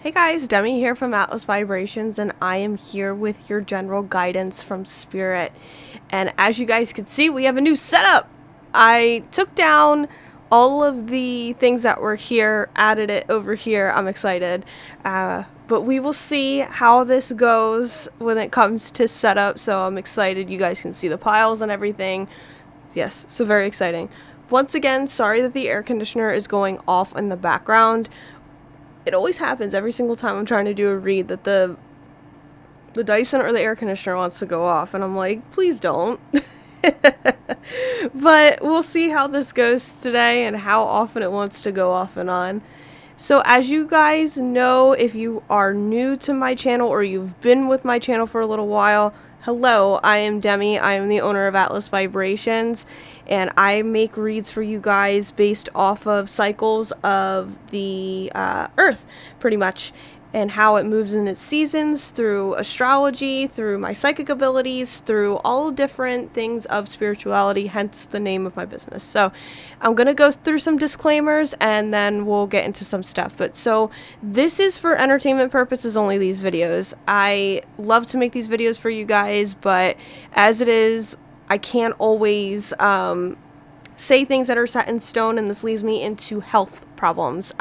Hey guys, Demi here from Atlas Vibrations, and I am here with your general guidance from Spirit. And as you guys can see, we have a new setup. I took down all of the things that were here, added it over here. I'm excited. But we will see how this goes when it comes to setup, so I'm excited. You guys can see the piles and everything. Yes, so very exciting. Once again, sorry that the air conditioner is going off in the background. It always happens every single time I'm trying to do a read that the Dyson or the air conditioner wants to go off, and I'm like, please don't. But we'll see how this goes today and how often it wants to go off and on. So as you guys know, if you are new to my channel or you've been with my channel for a little while, hello, I am Demi. I am the owner of Atlas Vibrations, and I make reads for you guys based off of cycles of the Earth, pretty much, and how it moves in its seasons through astrology, through my psychic abilities, through all different things of spirituality, hence the name of my business. So I'm going to go through some disclaimers and then we'll get into some stuff. But so this is for entertainment purposes only, these videos. I love to make these videos for you guys, but as it is, I can't always say things that are set in stone, and this leads me into health problems.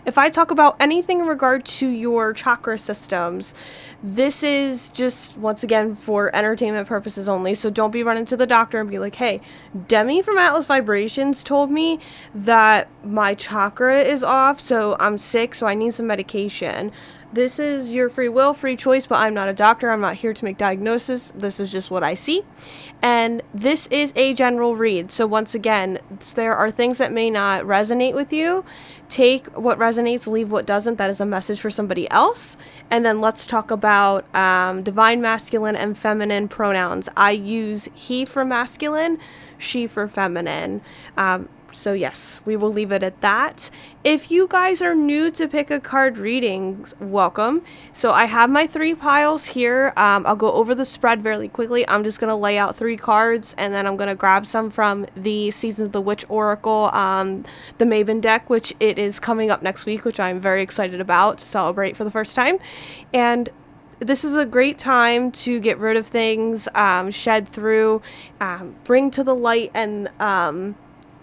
If I talk about anything in regard to your chakra systems, this is just, once again, for entertainment purposes only, so don't be running to the doctor and be like, hey, Demi from Atlas Vibrations told me that my chakra is off, so I'm sick, so I need some medication. This is your free will, free choice, but I'm not a doctor. I'm not here to make diagnosis. This is just what I see. And this is a general read. So once again, there are things that may not resonate with you. Take what resonates, leave what doesn't. That is a message for somebody else. And then let's talk about divine masculine and feminine pronouns. I use he for masculine, she for feminine. So yes, we will leave it at that. If you guys are new to pick a card readings, welcome. So I have my 3 piles here. I'll go over the spread very quickly. I'm just going to lay out 3 cards, and then I'm going to grab some from the Season of the Witch Oracle, the Mabon deck, which it is coming up next week, which I'm very excited about to celebrate for the first time. And this is a great time to get rid of things, shed through, bring to the light, and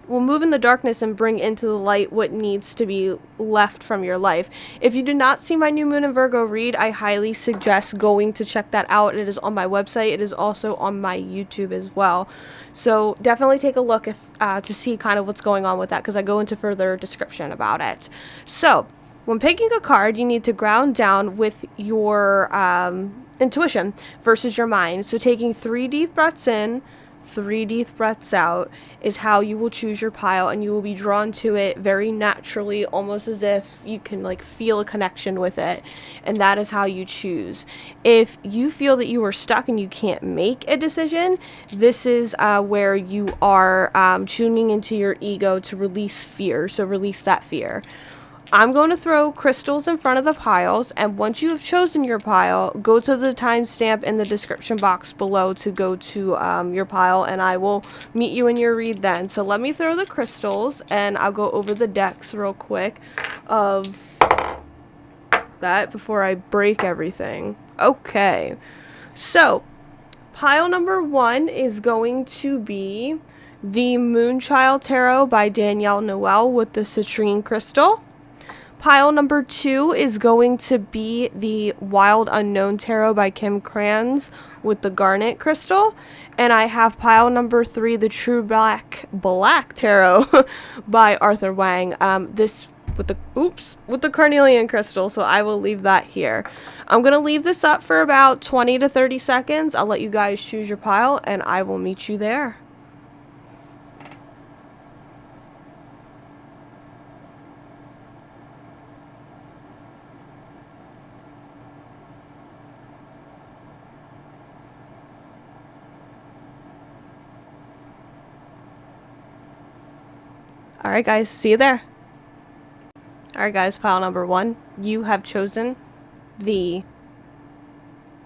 will move in the darkness and bring into the light what needs to be left from your life. If you did not see my new Moon and Virgo read, I highly suggest going to check that out. It is on my website. It is also on my YouTube as well. So definitely take a look to see kind of what's going on with that, because I go into further description about it. So when picking a card, you need to ground down with your intuition versus your mind. So taking 3 deep breaths in, 3 deep breaths out is how you will choose your pile, and you will be drawn to it very naturally, almost as if you can like feel a connection with it, and that is how you choose. If you feel that you are stuck and you can't make a decision, this is where you are tuning into your ego to release fear, so release that fear. I'm going to throw crystals in front of the piles, and once you have chosen your pile, go to the timestamp in the description box below to go to your pile, and I will meet you in your read then. So let me throw the crystals, and I'll go over the decks real quick of that before I break everything. Okay, so pile number 1 is going to be the Moonchild Tarot by Danielle Noel with the citrine crystal. Pile number 2 is going to be the Wild Unknown Tarot by Kim Kranz with the garnet crystal. And I have pile number 3, the True Black Tarot by Arthur Wang. This with the carnelian crystal, so I will leave that here. I'm going to leave this up for about 20 to 30 seconds. I'll let you guys choose your pile, and I will meet you there. Alright guys, see you there. Alright guys, pile number 1. You have chosen the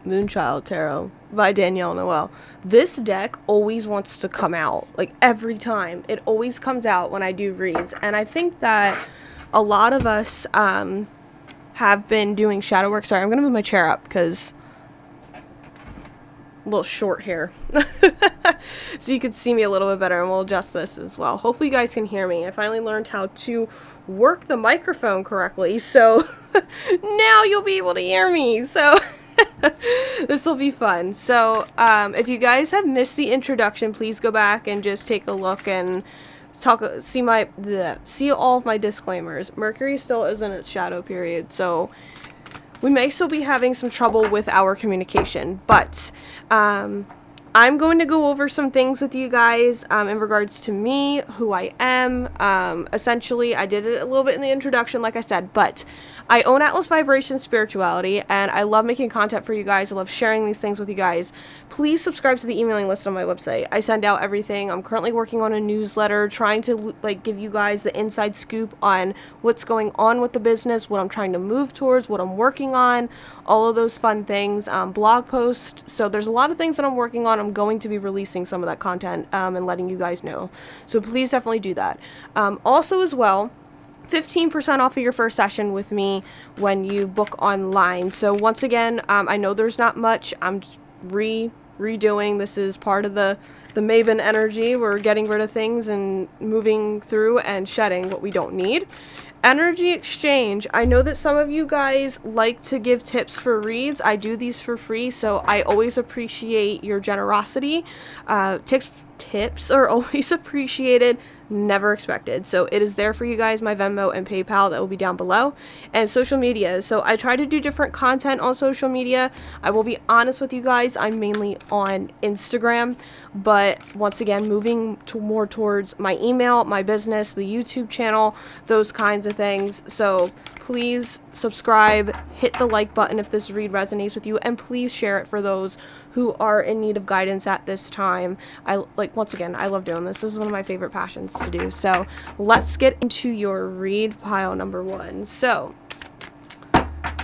Moonchild Tarot by Danielle Noel. This deck always wants to come out, like every time. It always comes out when I do reads, and I think that a lot of us have been doing shadow work. Sorry, I'm going to move my chair up because a little short here. So you can see me a little bit better, and we'll adjust this as well. Hopefully you guys can hear me. I finally learned how to work the microphone correctly, so now you'll be able to hear me. So this will be fun. So if you guys have missed the introduction, please go back and just take a look and see all of my disclaimers. Mercury still is in its shadow period, so we may still be having some trouble with our communication, but I'm going to go over some things with you guys in regards to me, who I am. Essentially, I did it a little bit in the introduction, like I said, but I own Atlas Vibration Spirituality, and I love making content for you guys. I love sharing these things with you guys. Please subscribe to the emailing list on my website. I send out everything. I'm currently working on a newsletter, trying to give you guys the inside scoop on what's going on with the business, what I'm trying to move towards, what I'm working on, all of those fun things. Blog posts. So there's a lot of things that I'm working on. I'm going to be releasing some of that content and letting you guys know. So please definitely do that. Also as well, 15% off of your first session with me when you book online. So once again, I know there's not much. I'm just redoing. This is part of the Mabon energy. We're getting rid of things and moving through and shedding what we don't need. Energy exchange. I know that some of you guys like to give tips for reads. I do these for free, so I always appreciate your generosity. Tips are always appreciated, never expected. So it is there for you guys, my Venmo and PayPal, that will be down below. And social media. So I try to do different content on social media. I will be honest with you guys, I'm mainly on Instagram, but once again, moving more towards my email, my business, the YouTube channel, those kinds of things. So please subscribe, hit the like button if this read resonates with you, and please share it for those who are in need of guidance at this time. Once again, I love doing this. This is one of my favorite passions to do. So let's get into your read pile number 1. So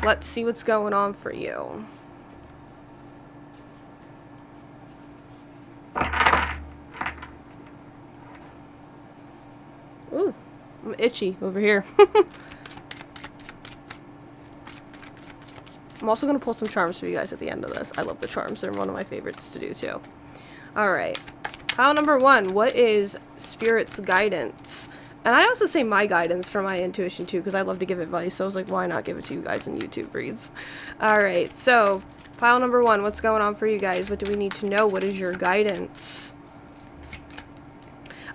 let's see what's going on for you. Ooh, I'm itchy over here. I'm also going to pull some charms for you guys at the end of this. I love the charms. They're one of my favorites to do too. Alright. Pile number 1. What is Spirit's guidance? And I also say my guidance for my intuition too, because I love to give advice. So I was like, why not give it to you guys in YouTube reads? Alright. So, pile number 1. What's going on for you guys? What do we need to know? What is your guidance?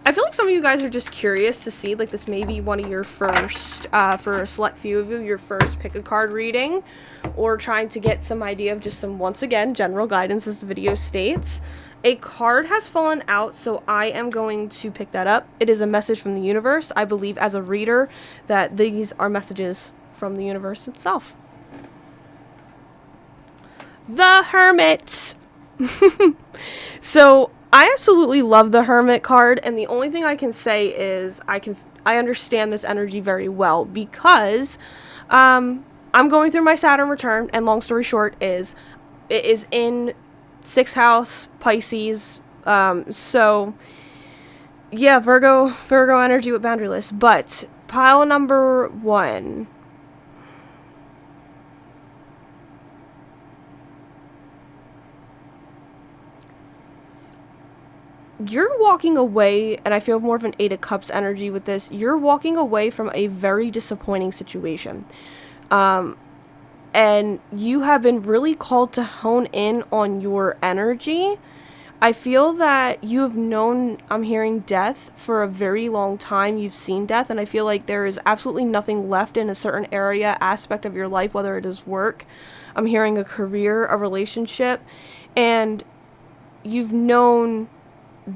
I feel like some of you guys are just curious to see, like, this may be one of your first, for a select few of you, your first pick a card reading, or trying to get some idea of just some, once again, general guidance as the video states. A card has fallen out, so I am going to pick that up. It is a message from the universe. I believe as a reader that these are messages from the universe itself. The Hermit! So, I absolutely love the Hermit card, and the only thing I can say is I understand this energy very well because I'm going through my Saturn return, and long story short is it is in 6th house, Pisces. So yeah, Virgo energy with boundaryless. But pile number 1. You're walking away, and I feel more of an 8 of Cups energy with this. You're walking away from a very disappointing situation. And you have been really called to hone in on your energy. I feel that you have known, I'm hearing death for a very long time. You've seen death, and I feel like there is absolutely nothing left in a certain area, aspect of your life, whether it is work. I'm hearing a career, a relationship, and you've known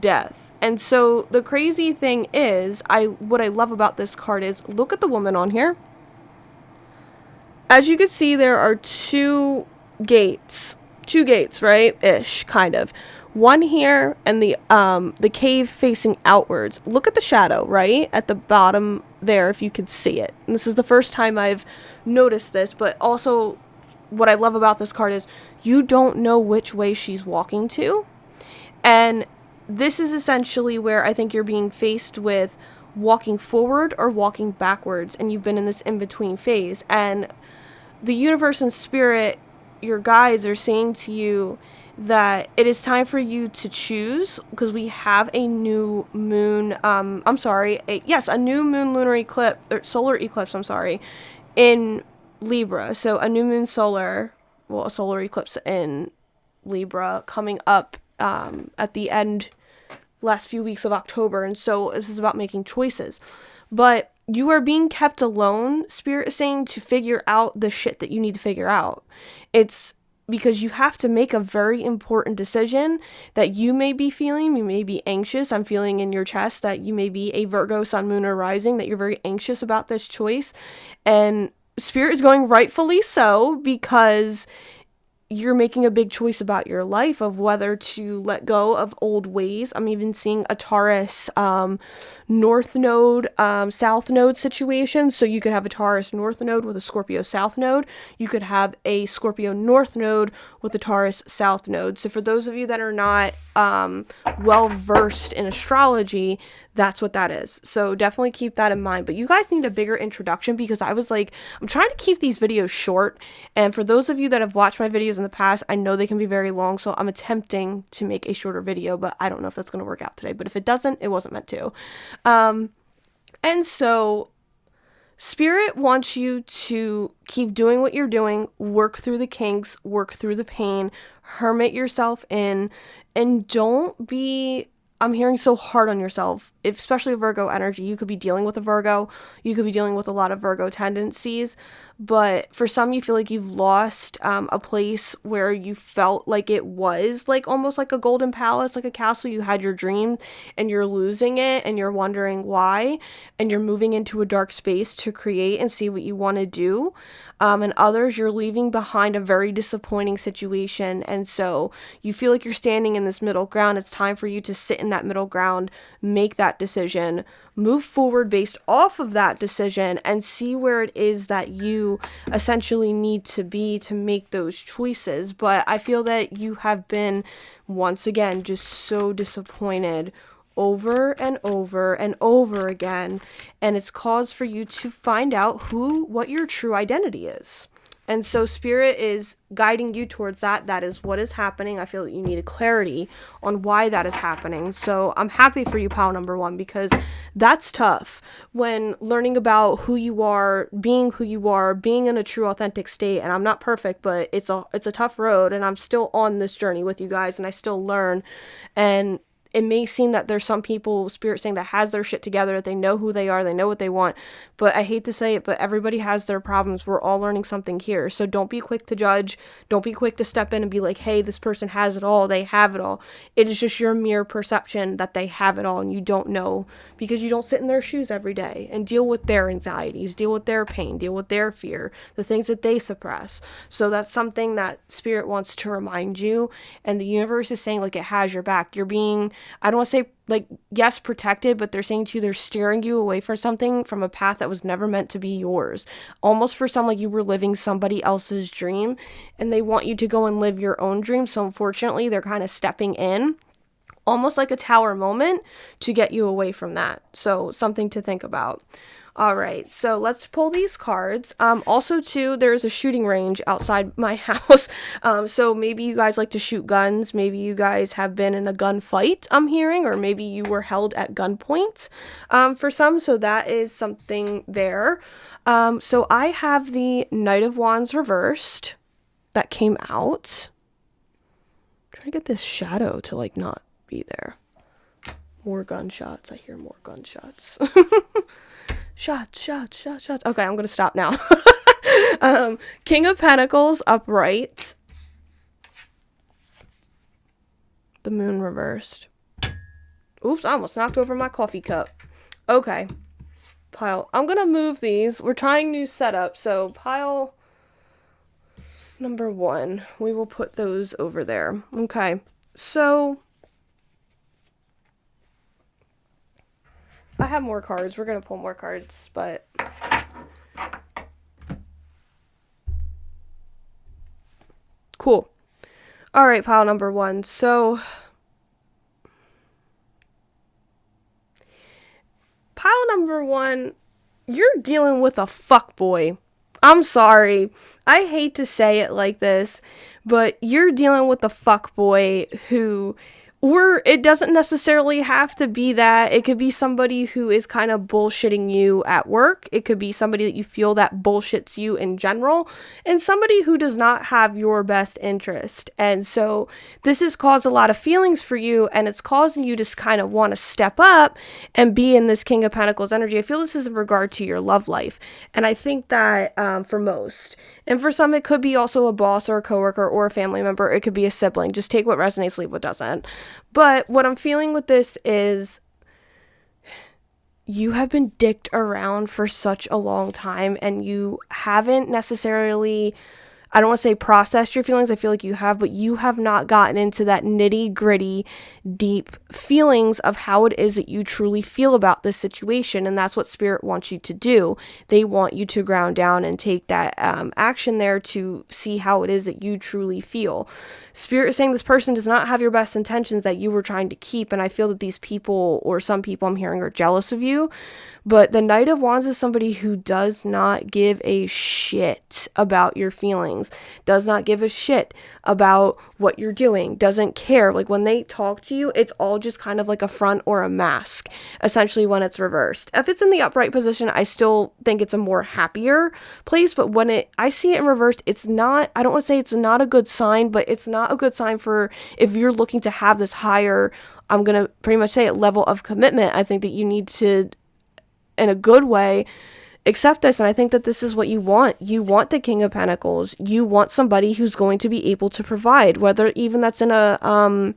death. And so the crazy thing is, what I love about this card is, look at the woman on here. As you can see, there are two gates, right? Ish, kind of. One here, and the cave facing outwards. Look at the shadow, right? At the bottom there, if you could see it. And this is the first time I've noticed this, but also what I love about this card is you don't know which way she's walking to. And this is essentially where I think you're being faced with walking forward or walking backwards, and you've been in this in-between phase. And the universe and spirit, your guides are saying to you that it is time for you to choose, because we have a new moon, a new moon lunar eclipse, or solar eclipse, in Libra. So a new moon a solar eclipse in Libra coming up at the end, last few weeks of October. And so this is about making choices. But you are being kept alone, Spirit is saying, to figure out the shit that you need to figure out. It's because you have to make a very important decision that you may be feeling. You may be anxious. I'm feeling in your chest that you may be a Virgo, Sun, Moon, or Rising, that you're very anxious about this choice. And Spirit is going rightfully so, because you're making a big choice about your life of whether to let go of old ways. I'm even seeing a Taurus North Node, South Node situation. So you could have a Taurus North Node with a Scorpio South Node. You could have a Scorpio North Node with a Taurus South Node. So for those of you that are not well versed in astrology, that's what that is. So definitely keep that in mind. But you guys need a bigger introduction, because I was like, I'm trying to keep these videos short. And for those of you that have watched my videos in the past, I know they can be very long. So I'm attempting to make a shorter video, but I don't know if that's going to work out today. But if it doesn't, it wasn't meant to. And so Spirit wants you to keep doing what you're doing, work through the kinks, work through the pain, hermit yourself in, and don't be, I'm hearing, so hard on yourself, especially Virgo energy. You could be dealing with a Virgo. You could be dealing with a lot of Virgo tendencies. But for some, you feel like you've lost a place where you felt like it was like almost like a golden palace, like a castle. You had your dream and you're losing it and you're wondering why. And you're moving into a dark space to create and see what you want to do. And others, you're leaving behind a very disappointing situation. And so you feel like you're standing in this middle ground. It's time for you to sit in that middle ground, make that decision, move forward based off of that decision, and see where it is that you essentially need to be to make those choices. But I feel that you have been, once again, just so disappointed over and over and over again, and it's cause for you to find out what your true identity is. And so Spirit is guiding you towards that. That is what is happening. I feel that you need a clarity on why that is happening. So I'm happy for you, pile number one, because that's tough when learning about who you are, being in a true authentic state. And I'm not perfect, but it's a tough road, and I'm still on this journey with you guys, and I still learn. And it may seem that there's some people, Spirit saying, that has their shit together, that they know who they are, they know what they want. But I hate to say it, but everybody has their problems. We're all learning something here. So don't be quick to judge. Don't be quick to step in and be like, hey, this person has it all. They have it all. It is just your mere perception that they have it all, and you don't know, because you don't sit in their shoes every day and deal with their anxieties, deal with their pain, deal with their fear, the things that they suppress. So that's something that Spirit wants to remind you. And the universe is saying, like, it has your back. You're being, I don't want to say, like, yes, protected, but they're saying to you, they're steering you away from something, from a path that was never meant to be yours. Almost for some, like you were living somebody else's dream, and they want you to go and live your own dream. So unfortunately, they're kind of stepping in, almost like a tower moment, to get you away from that. So something to think about. All right, so let's pull these cards. Also, too, there's a shooting range outside my house. So maybe you guys like to shoot guns. Maybe you guys have been in a gunfight, I'm hearing, or maybe you were held at gunpoint for some. So that is something there. So I have the Knight of Wands reversed that came out. I'm trying to get this shadow to, like, not be there. More gunshots. I hear more gunshots. Shots. Okay, I'm gonna stop now. King of Pentacles upright. The Moon reversed. Oops, I almost knocked over my coffee cup. Okay. Pile. I'm gonna move these. We're trying new setup, so pile number one. We will put those over there. Okay. So I have more cards. We're going to pull more cards, but cool. All right, pile number one. So pile number one, you're dealing with a fuckboy I'm sorry. I hate to say it like this, but you're dealing with the fuckboy who, or it doesn't necessarily have to be that. It could be somebody who is kind of bullshitting you at work. It could be somebody that you feel that bullshits you in general, and somebody who does not have your best interest. And so this has caused a lot of feelings for you, and it's causing you to kind of want to step up and be in this King of Pentacles energy. I feel this is in regard to your love life. And I think that for most, and for some, it could be also a boss or a coworker or a family member. It could be a sibling. Just take what resonates, leave what doesn't. But what I'm feeling with this is you have been dicked around for such a long time, and you haven't necessarily, I don't want to say processed your feelings. I feel like you have, but you have not gotten into that nitty gritty, deep feelings of how it is that you truly feel about this situation. And that's what Spirit wants you to do. They want you to ground down and take that action there to see how it is that you truly feel. Spirit is saying this person does not have your best intentions that you were trying to keep. And I feel that these people, or some people I'm hearing, are jealous of you. But the Knight of Wands is somebody who does not give a shit about your feelings, does not give a shit about what you're doing, doesn't care. Like when they talk to you, it's all just kind of like a front or a mask, essentially, when it's reversed. If it's in the upright position, I still think it's a more happier place. But when I see it in reversed, it's not, I don't want to say it's not a good sign, but it's not a good sign for if you're looking to have this higher, I'm going to pretty much say it, level of commitment. I think that you need to, in a good way, accept this. And I think that this is what you want. You want the King of Pentacles. You want somebody who's going to be able to provide, whether even that's in a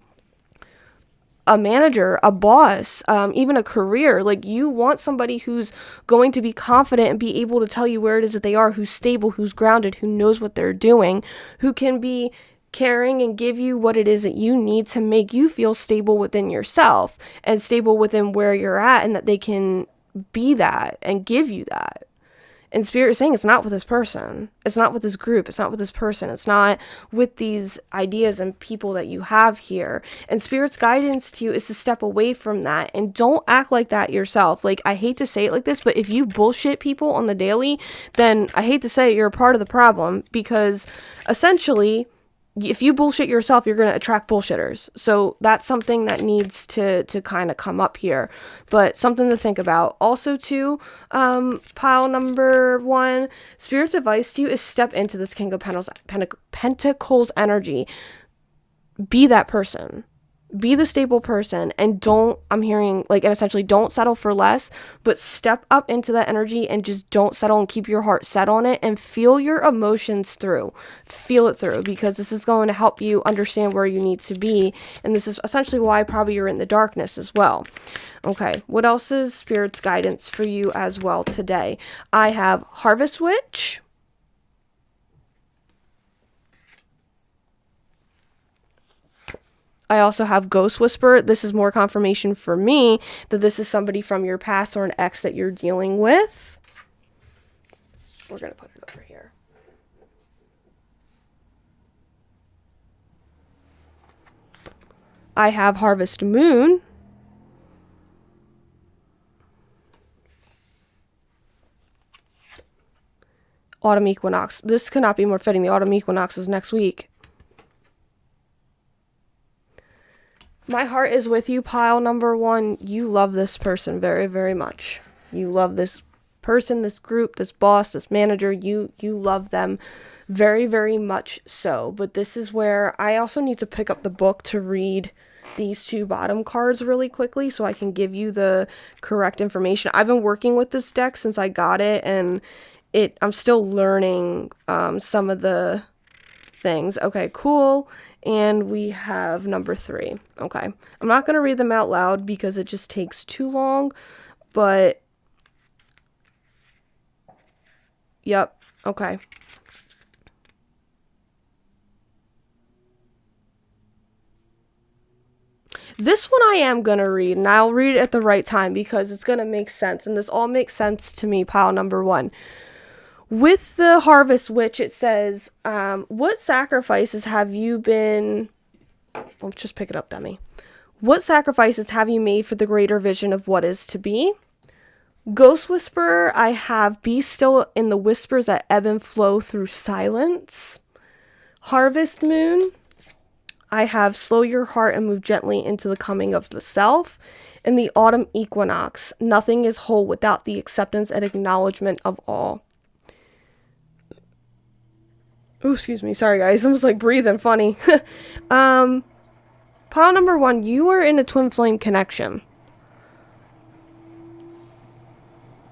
manager, a boss, even a career. Like, you want somebody who's going to be confident and be able to tell you where it is that they are, who's stable, who's grounded, who knows what they're doing, who can be caring and give you what it is that you need to make you feel stable within yourself and stable within where you're at, and that they can be that and give you that. And Spirit is saying it's not with this person. It's not with this group. It's not with this person. It's not with these ideas and people that you have here. And Spirit's guidance to you is to step away from that and don't act like that yourself. Like, I hate to say it like this, but if you bullshit people on the daily, then I hate to say it, you're a part of the problem, because essentially, if you bullshit yourself, you're going to attract bullshitters. So that's something that needs to kind of come up here, but something to think about. Also, too, pile number 1, Spirit's advice to you is step into this King of Pentacles energy. Be that person. Be the stable person, and don't, I'm hearing, like, and essentially don't settle for less, but step up into that energy and just don't settle, and keep your heart set on it and feel your emotions through. Feel it through, because this is going to help you understand where you need to be. And this is essentially why probably you're in the darkness as well. Okay, what else is Spirit's guidance for you as well today? I have Harvest Witch. I also have Ghost Whisperer. This is more confirmation for me that this is somebody from your past or an ex that you're dealing with. We're going to put it over here. I have Harvest Moon. Autumn Equinox. This could not be more fitting. The Autumn Equinox is next week. My heart is with you, pile number 1. You love this person very, very much. You love this person, this group, this boss, this manager. You love them very, very much so. But this is where I also need to pick up the book to read these 2 bottom cards really quickly so I can give you the correct information. I've been working with this deck since I got it, and I'm still learning some of the things. Okay, cool. And we have number 3. Okay, I'm not going to read them out loud because it just takes too long, but yep. Okay. This one I am going to read, and I'll read it at the right time because it's going to make sense, and this all makes sense to me, pile number 1. With the Harvest Witch, it says, what sacrifices have you been... Let's just pick it up, dummy. What sacrifices have you made for the greater vision of what is to be? Ghost Whisperer, I have be still in the whispers that ebb and flow through silence. Harvest Moon, I have slow your heart and move gently into the coming of the self. In the Autumn Equinox, nothing is whole without the acceptance and acknowledgement of all. Oh, excuse me. Sorry, guys. I'm just like breathing funny. Pile number 1, you are in a twin flame connection.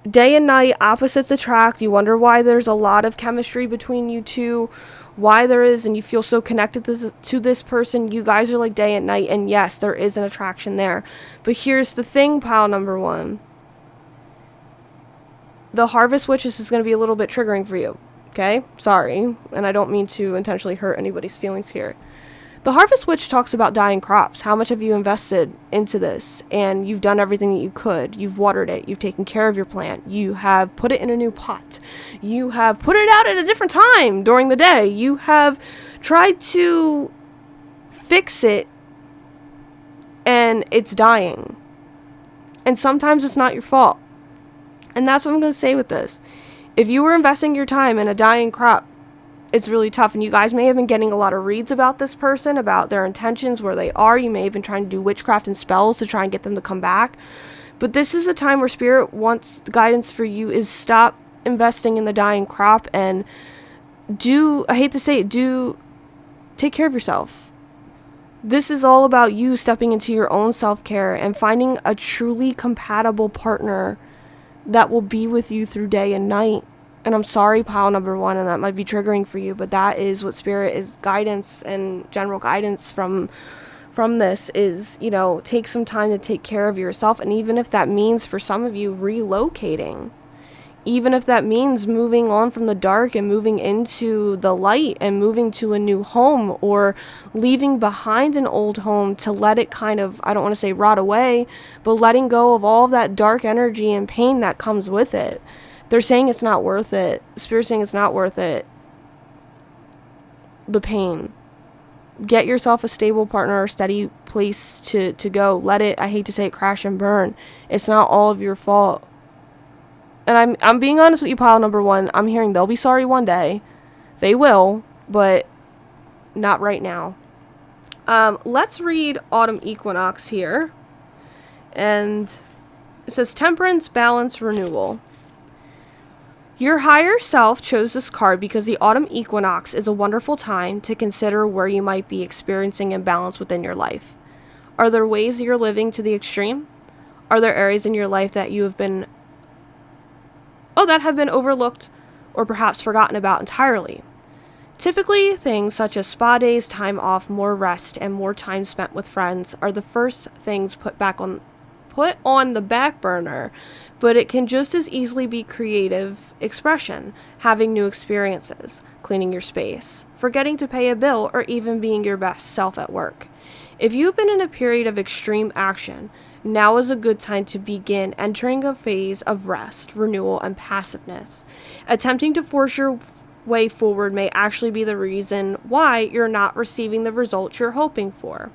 Day and night, opposites attract. You wonder why there's a lot of chemistry between you two, why there is, and you feel so connected to this person. You guys are like day and night, and yes, there is an attraction there. But here's the thing, pile number 1. The Harvest Witches is going to be a little bit triggering for you. Okay? Sorry. And I don't mean to intentionally hurt anybody's feelings here. The Harvest Witch talks about dying crops. How much have you invested into this? And you've done everything that you could. You've watered it. You've taken care of your plant. You have put it in a new pot. You have put it out at a different time during the day. You have tried to fix it, and it's dying. And sometimes it's not your fault. And that's what I'm going to say with this. If you were investing your time in a dying crop, it's really tough, and you guys may have been getting a lot of reads about this person, about their intentions, where they are. You may have been trying to do witchcraft and spells to try and get them to come back. But this is a time where Spirit wants the guidance for you is stop investing in the dying crop and I hate to say it, take care of yourself. This is all about you stepping into your own self-care and finding a truly compatible partner that will be with you through day and night. And I'm sorry, pile number 1, and that might be triggering for you, but that is what Spirit is guidance and general guidance from this is, take some time to take care of yourself. And even if that means for some of you relocating, even if that means moving on from the dark and moving into the light and moving to a new home, or leaving behind an old home to let it kind of, I don't want to say rot away, but letting go of all of that dark energy and pain that comes with it. They're saying it's not worth it. Spirit's saying it's not worth it. The pain. Get yourself a stable partner or steady place to go. Let it, I hate to say it, crash and burn. It's not all of your fault. And I'm being honest with you, pile number 1. I'm hearing they'll be sorry one day. They will, but not right now. Let's read Autumn Equinox here. And it says temperance, balance, renewal. Your higher self chose this card because the autumn equinox is a wonderful time to consider where you might be experiencing imbalance within your life. Are there ways you're living to the extreme? Are there areas in your life that have been overlooked or perhaps forgotten about entirely? Typically, things such as spa days, time off, more rest, and more time spent with friends are the first things put on the back burner, but it can just as easily be creative expression, having new experiences, cleaning your space, forgetting to pay a bill, or even being your best self at work. If you've been in a period of extreme action, now is a good time to begin entering a phase of rest, renewal, and passiveness. Attempting to force your way forward may actually be the reason why you're not receiving the results you're hoping for.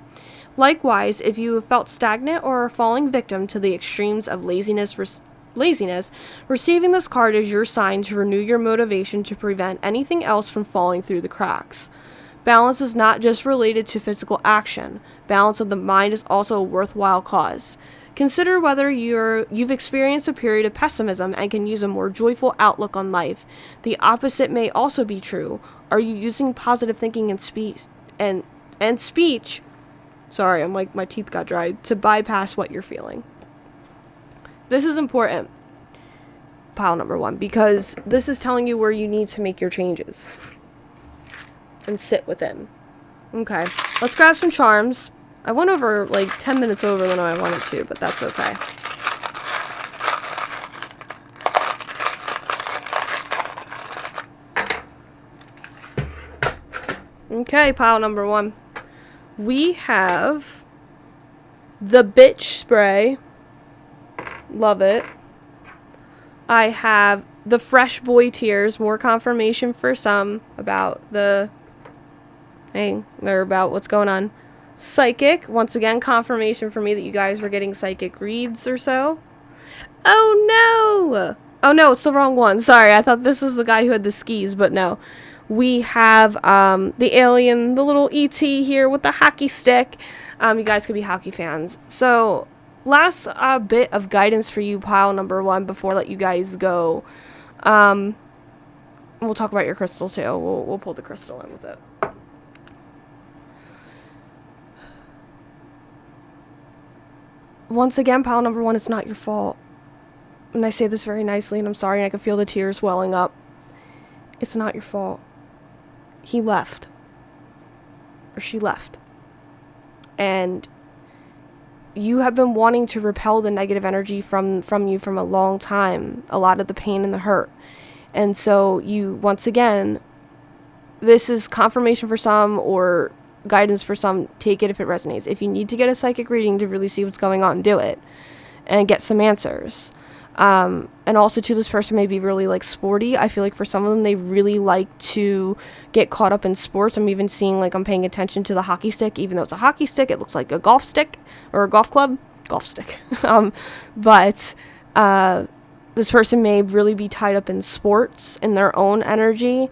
Likewise, if you have felt stagnant or are falling victim to the extremes of laziness, receiving this card is your sign to renew your motivation to prevent anything else from falling through the cracks. Balance is not just related to physical action. Balance of the mind is also a worthwhile cause. Consider whether you've experienced a period of pessimism and can use a more joyful outlook on life. The opposite may also be true. Are you using positive thinking and speech? Sorry, I'm like, my teeth got dried, to bypass what you're feeling. This is important, pile number 1, because this is telling you where you need to make your changes and sit within. Okay, let's grab some charms. I went over like 10 minutes over than I wanted to, but that's okay. Okay, pile number 1. We have the Bitch Spray. Love it. I have the Fresh Boy Tears. More confirmation for some about about what's going on. Psychic. Once again, confirmation for me that you guys were getting psychic reads or so. Oh no! Oh no, it's the wrong one. Sorry, I thought this was the guy who had the skis, but no. We have the alien, the little ET here with the hockey stick. You guys could be hockey fans. So, last bit of guidance for you, pile number 1, before I let you guys go. We'll talk about your crystal too. We'll pull the crystal in with it. Once again, pile number 1, it's not your fault. And I say this very nicely, and I'm sorry, and I can feel the tears welling up. It's not your fault. He left. Or she left. And you have been wanting to repel the negative energy from you from a long time. A lot of the pain and the hurt. And so you, once again, this is confirmation for some or guidance for some. Take it if it resonates. If you need to get a psychic reading to really see what's going on, do it. And get some answers. And also too, this person may be really like sporty. I feel like for some of them, they really like to get caught up in sports. I'm even seeing, like, I'm paying attention to the hockey stick. Even though it's a hockey stick, it looks like a golf stick or a golf club. Golf stick. But this person may really be tied up in sports, in their own energy,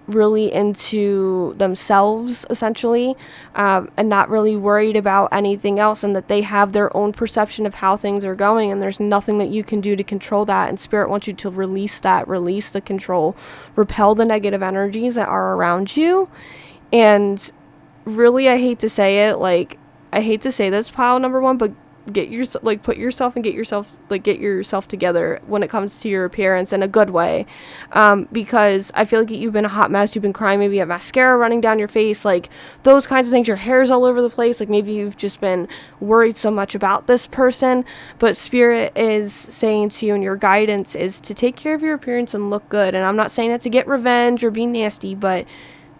really into themselves, essentially, and not really worried about anything else, and that they have their own perception of how things are going, and there's nothing that you can do to control that. And Spirit wants you to release that, release the control, repel the negative energies that are around you. And really, I hate to say it, like, I hate to say this, pile number 1, but get yourself, like, put yourself and get yourself together when it comes to your appearance in a good way, because I feel like you've been a hot mess. You've been crying, maybe you have mascara running down your face, like those kinds of things. Your hair's all over the place, like maybe you've just been worried so much about this person. But Spirit is saying to you, and your guidance is to take care of your appearance and look good. And I'm not saying that to get revenge or be nasty, but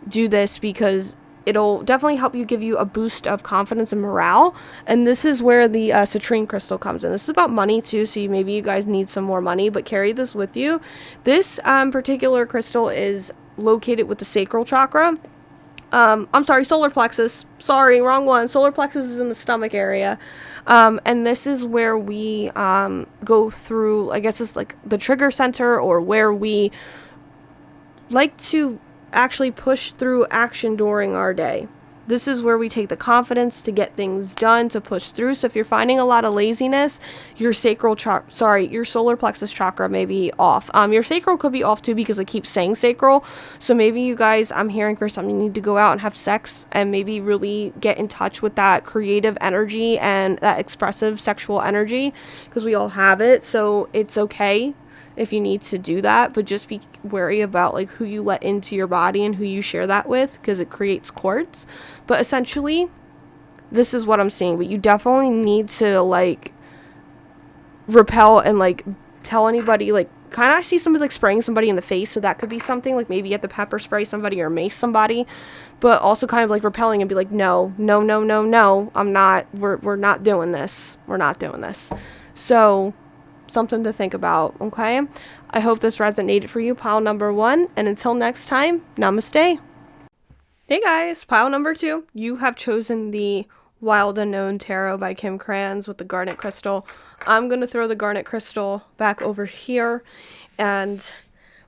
do this because it'll definitely help you, give you a boost of confidence and morale. And this is where the citrine crystal comes in. This is about money too, so maybe you guys need some more money, but carry this with you. This particular crystal is located with the sacral chakra. I'm sorry, solar plexus. Sorry, wrong one. Solar plexus is in the stomach area. And this is where we go through, I guess it's like the trigger center, or where we like to actually push through action during our day. This is where we take the confidence to get things done, to push through. So if you're finding a lot of laziness, your your solar plexus chakra may be off. Your sacral could be off too, because I keep saying sacral. So maybe you guys, I'm hearing for some, you need to go out and have sex and maybe really get in touch with that creative energy and that expressive sexual energy, because we all have it. So it's okay if you need to do that, but just be wary about like who you let into your body and who you share that with, because it creates cords. But essentially, this is what I'm seeing. But you definitely need to like repel and like tell anybody, like, kind of I see somebody like spraying somebody in the face, so that could be something like maybe you have to pepper spray somebody or mace somebody, but also kind of like repelling and be like, no, I'm not, we're not doing this. So something to think about, okay? I hope this resonated for you, pile number 1, and until next time, namaste. Hey guys, pile number 2. You have chosen the Wild Unknown Tarot by Kim Kranz with the garnet crystal. I'm going to throw the garnet crystal back over here, and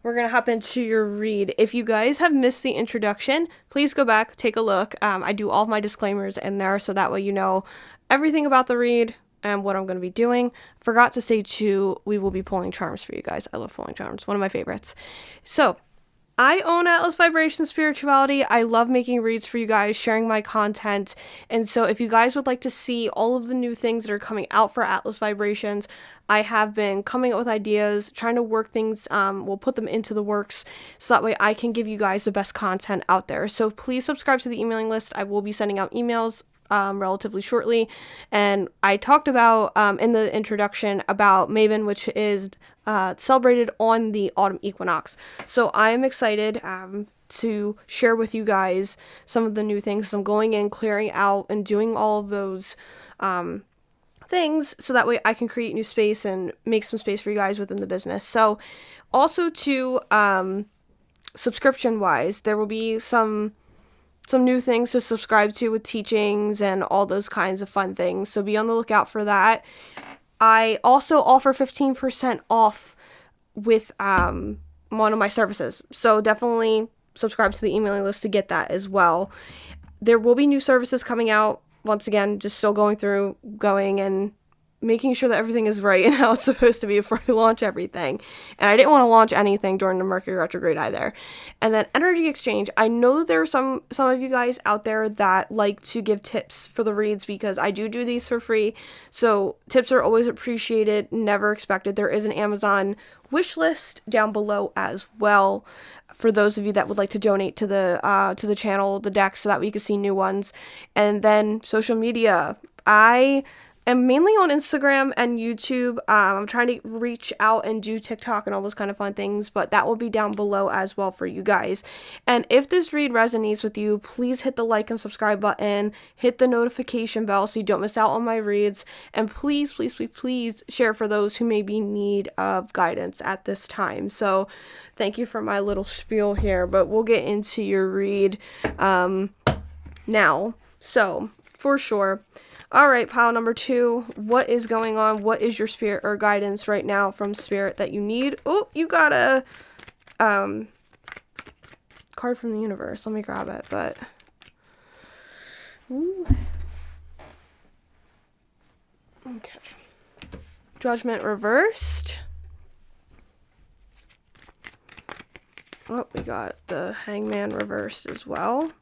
we're going to hop into your read. If you guys have missed the introduction, please go back, take a look. I do all of my disclaimers in there, so that way you know everything about the read and what I'm going to be doing. Forgot to say too, we will be pulling charms for you guys. I love pulling charms. One of my favorites. So, I own Atlas Vibration Spirituality. I love making reads for you guys, sharing my content. And so if you guys would like to see all of the new things that are coming out for Atlas Vibrations, I have been coming up with ideas, trying to work things, we'll put them into the works, so that way I can give you guys the best content out there. So please subscribe to the emailing list. I will be sending out emails relatively shortly. And I talked about in the introduction about Mabon, which is celebrated on the autumn equinox. So I am excited to share with you guys some of the new things. I'm going in, clearing out, and doing all of those things, so that way I can create new space and make some space for you guys within the business. So also to subscription wise, there will be some new things to subscribe to with teachings and all those kinds of fun things. So be on the lookout for that. I also offer 15% off with one of my services. So definitely subscribe to the emailing list to get that as well. There will be new services coming out. Once again, just still going and making sure that everything is right and how it's supposed to be before I launch everything. And I didn't want to launch anything during the Mercury retrograde either. And then energy exchange. I know that there are some of you guys out there that like to give tips for the reads, because I do these for free. So tips are always appreciated, never expected. There is an Amazon wish list down below as well for those of you that would like to donate to the channel, the deck, so that we can see new ones. And then social media. I am mainly on Instagram and YouTube. I'm trying to reach out and do TikTok and all those kind of fun things, but that will be down below as well for you guys. And if this read resonates with you, please hit the like and subscribe button, hit the notification bell so you don't miss out on my reads, and please, please, please, please share for those who may be in need of guidance at this time. So thank you for my little spiel here, but we'll get into your read now. So for sure. All right, pile number 2, what is going on? What is your spirit or guidance right now from spirit that you need? Oh, you got a card from the universe. Let me grab it, but ooh. Okay. Judgment reversed. Oh, we got the Hangman reversed as well.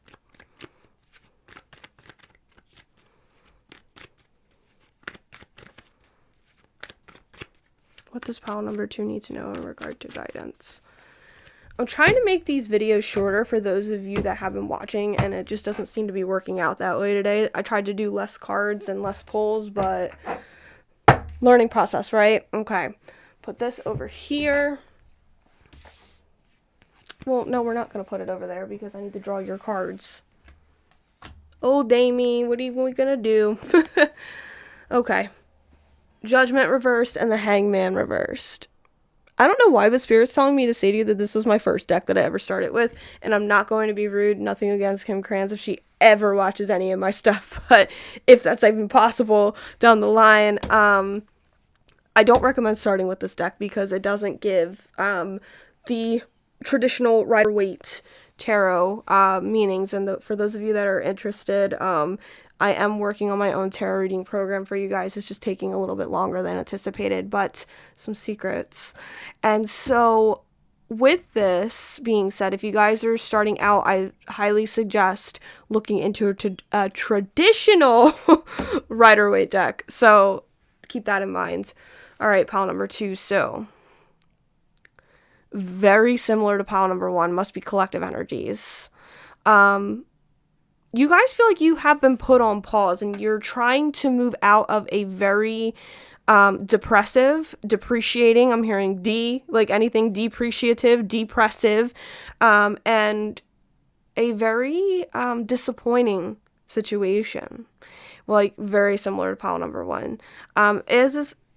What does pile number 2 need to know in regard to guidance? I'm trying to make these videos shorter for those of you that have been watching, and it just doesn't seem to be working out that way today. I tried to do less cards and less pulls, but learning process, right? Okay. Put this over here. Well, no, we're not going to put it over there because I need to draw your cards. Oh, Damien, what are we going to do? Okay. Judgment reversed and the Hangman reversed. I don't know why, but Spirit's telling me to say to you that this was my first deck that I ever started with, and I'm not going to be rude, nothing against Kim Kranz if she ever watches any of my stuff, but if that's even possible down the line, I don't recommend starting with this deck because it doesn't give the traditional Rider-Waite tarot meanings, and for those of you that are interested, I am working on my own tarot reading program for you guys. It's just taking a little bit longer than anticipated, but some secrets. And so with this being said, if you guys are starting out, I highly suggest looking into a traditional Rider-Waite deck. So keep that in mind. All right, pile number 2. So very similar to pile number 1, must be collective energies. You guys feel like you have been put on pause and you're trying to move out of a very depreciating, I'm hearing like anything depreciative, depressive, and a very disappointing situation. Like very similar to pile number 1.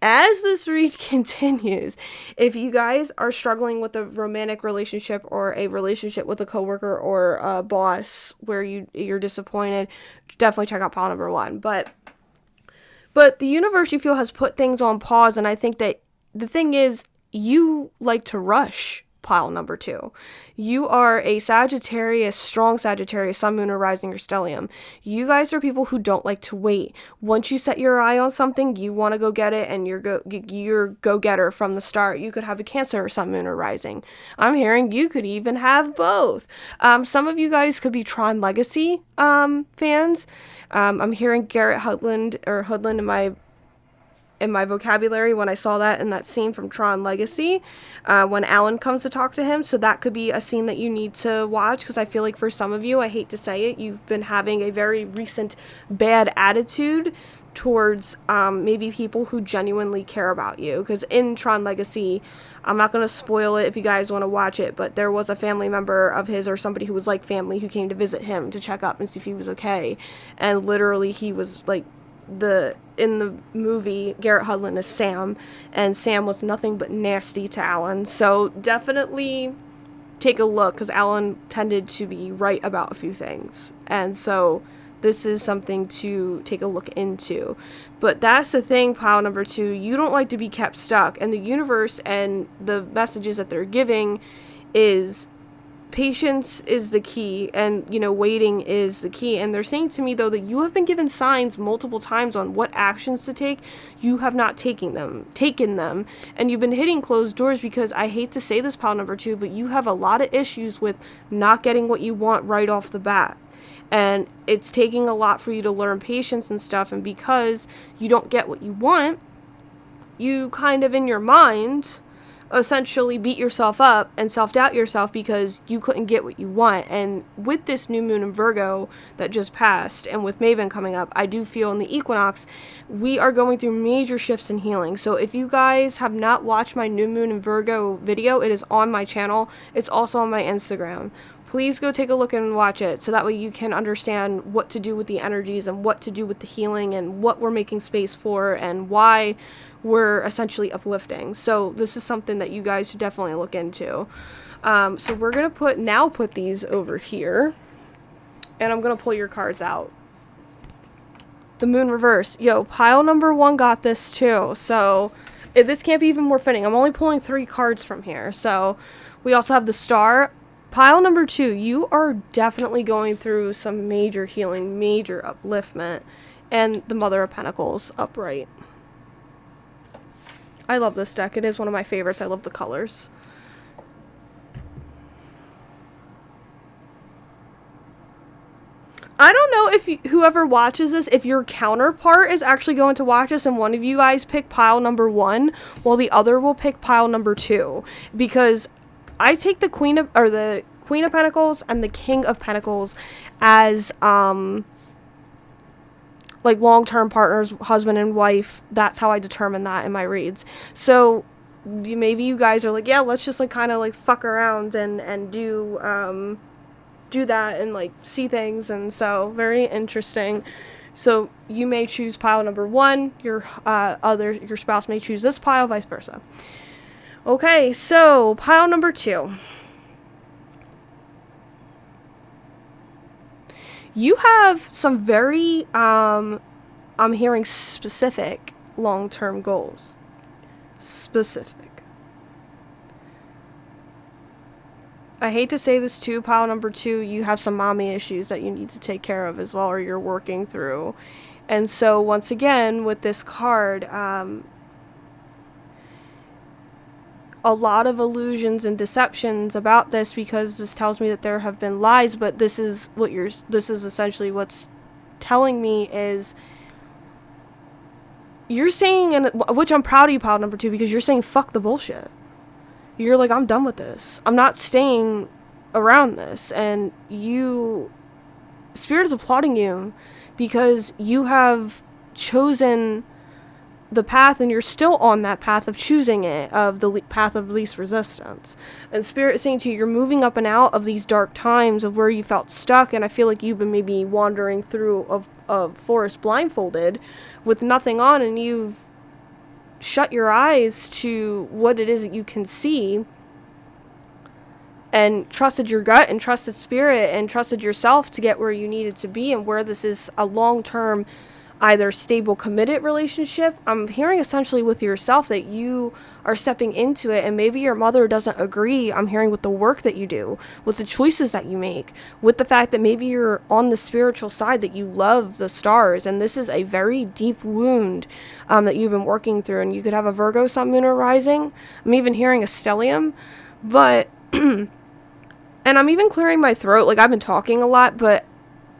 As this read continues, if you guys are struggling with a romantic relationship or a relationship with a coworker or a boss where you're disappointed, definitely check out pile number 1. But the universe, you feel, has put things on pause, and I think that the thing is, you like to rush pile number 2. You are a Sagittarius, strong Sagittarius, Sun, Moon, or Rising, or Stellium. You guys are people who don't like to wait. Once you set your eye on something, you want to go get it, and you're go-getter from the start. You could have a Cancer, Sun, Moon, or Rising. I'm hearing you could even have both. Some of you guys could be Tron Legacy fans. I'm hearing Garrett Hoodland in my vocabulary when I saw that in that scene from Tron Legacy, when Alan comes to talk to him. So that could be a scene that you need to watch, because I feel like for some of you, I hate to say it, you've been having a very recent bad attitude towards maybe people who genuinely care about you. Because in Tron Legacy, I'm not going to spoil it if you guys want to watch it, but there was a family member of his, or somebody who was like family, who came to visit him to check up and see if he was okay. And literally he was like, in the movie, Garrett Hudlin is Sam, and Sam was nothing but nasty to Alan. So definitely take a look, because Alan tended to be right about a few things. And so this is something to take a look into. But that's the thing, pile number 2. You don't like to be kept stuck. And the universe and the messages that they're giving is patience is the key, and waiting is the key. And they're saying to me, though, that you have been given signs multiple times on what actions to take. You have not taken them, and you've been hitting closed doors, because I hate to say this, pile number 2, but you have a lot of issues with not getting what you want right off the bat. And it's taking a lot for you to learn patience and stuff. And because you don't get what you want, you kind of in your mind essentially beat yourself up and self-doubt yourself because you couldn't get what you want. And with this new moon in Virgo that just passed, and with Mabon coming up, I do feel in the equinox, we are going through major shifts in healing. So if you guys have not watched my new moon in Virgo video, it is on my channel. It's also on my Instagram. Please go take a look and watch it, so that way you can understand what to do with the energies and what to do with the healing and what we're making space for and why we're essentially uplifting. So this is something that you guys should definitely look into. So we're going to put these over here, and I'm going to pull your cards out. The moon reverse. Yo, pile number 1 got this too. So this can't be even more fitting. I'm only pulling 3 cards from here. So we also have the star. Pile number 2, you are definitely going through some major healing, major upliftment, and the Mother of Pentacles upright. I love this deck. It is one of my favorites. I love the colors. I don't know if whoever watches this, if your counterpart is actually going to watch this and one of you guys pick pile number 1 while the other will pick pile number 2, because I take the Queen of Pentacles and the King of Pentacles as like long-term partners, husband and wife. That's how I determine that in my reads. So maybe you guys are like, yeah, let's just like kind of like fuck around and do that and like see things. And so very interesting. So you may choose pile number 1, your spouse may choose this pile, vice versa. Okay, so pile number 2. You have some very, I'm hearing specific long-term goals. Specific. I hate to say this too, pile number 2, you have some mommy issues that you need to take care of as well, or you're working through. And so once again, with this card, a lot of illusions and deceptions about this, because this tells me that there have been lies, but this is essentially what's telling me is you're saying, and which I'm proud of you, pile number 2, because you're saying fuck the bullshit. You're like, I'm done with this. I'm not staying around this. And Spirit is applauding you because you have chosen the path, and you're still on that path of choosing it, of the path of least resistance. And Spirit is saying to you, you're moving up and out of these dark times of where you felt stuck, and I feel like you've been maybe wandering through a forest blindfolded with nothing on, and you've shut your eyes to what it is that you can see, and trusted your gut and trusted Spirit and trusted yourself to get where you needed to be, and where this is a long-term, either stable, committed relationship. I'm hearing essentially with yourself that you are stepping into it, and maybe your mother doesn't agree. I'm hearing with the work that you do, with the choices that you make, with the fact that maybe you're on the spiritual side, that you love the stars, and this is a very deep wound that you've been working through. And you could have a Virgo sun, moon, or rising. I'm even hearing a stellium, but and I'm even clearing my throat, like I've been talking a lot, but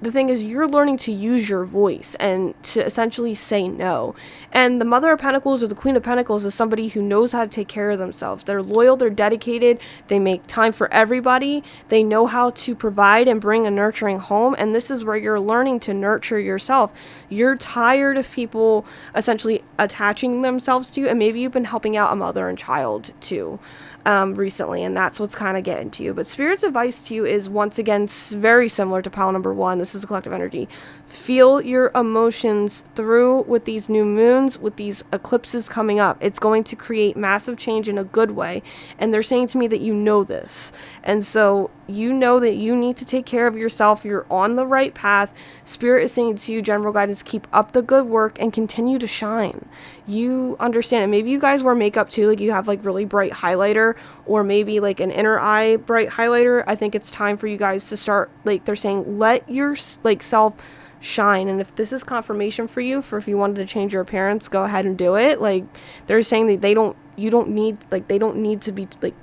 the thing is, you're learning to use your voice and to essentially say no. And the Mother of Pentacles or the Queen of Pentacles is somebody who knows how to take care of themselves. They're loyal, they're dedicated, they make time for everybody, they know how to provide and bring a nurturing home, and this is where you're learning to nurture yourself. You're tired of people essentially attaching themselves to you, and maybe you've been helping out a mother and child too recently, and that's what's kind of getting to you. But Spirit's advice to you is, once again, very similar to pile number 1. This is a collective energy. Feel your emotions through with these new moons, with these eclipses coming up. It's going to create massive change in a good way, and they're saying to me that you know this, and so you know that you need to take care of yourself. You're on the right path. Spirit is saying to you, general guidance, keep up the good work and continue to shine. You understand it. Maybe you guys wear makeup too, like you have like really bright highlighter, or maybe like an inner eye bright highlighter. I think it's time for you guys to start, like they're saying, let your like self shine. And if this is confirmation for you, for if you wanted to change your appearance, go ahead and do it. Like they're saying that they don't need to be like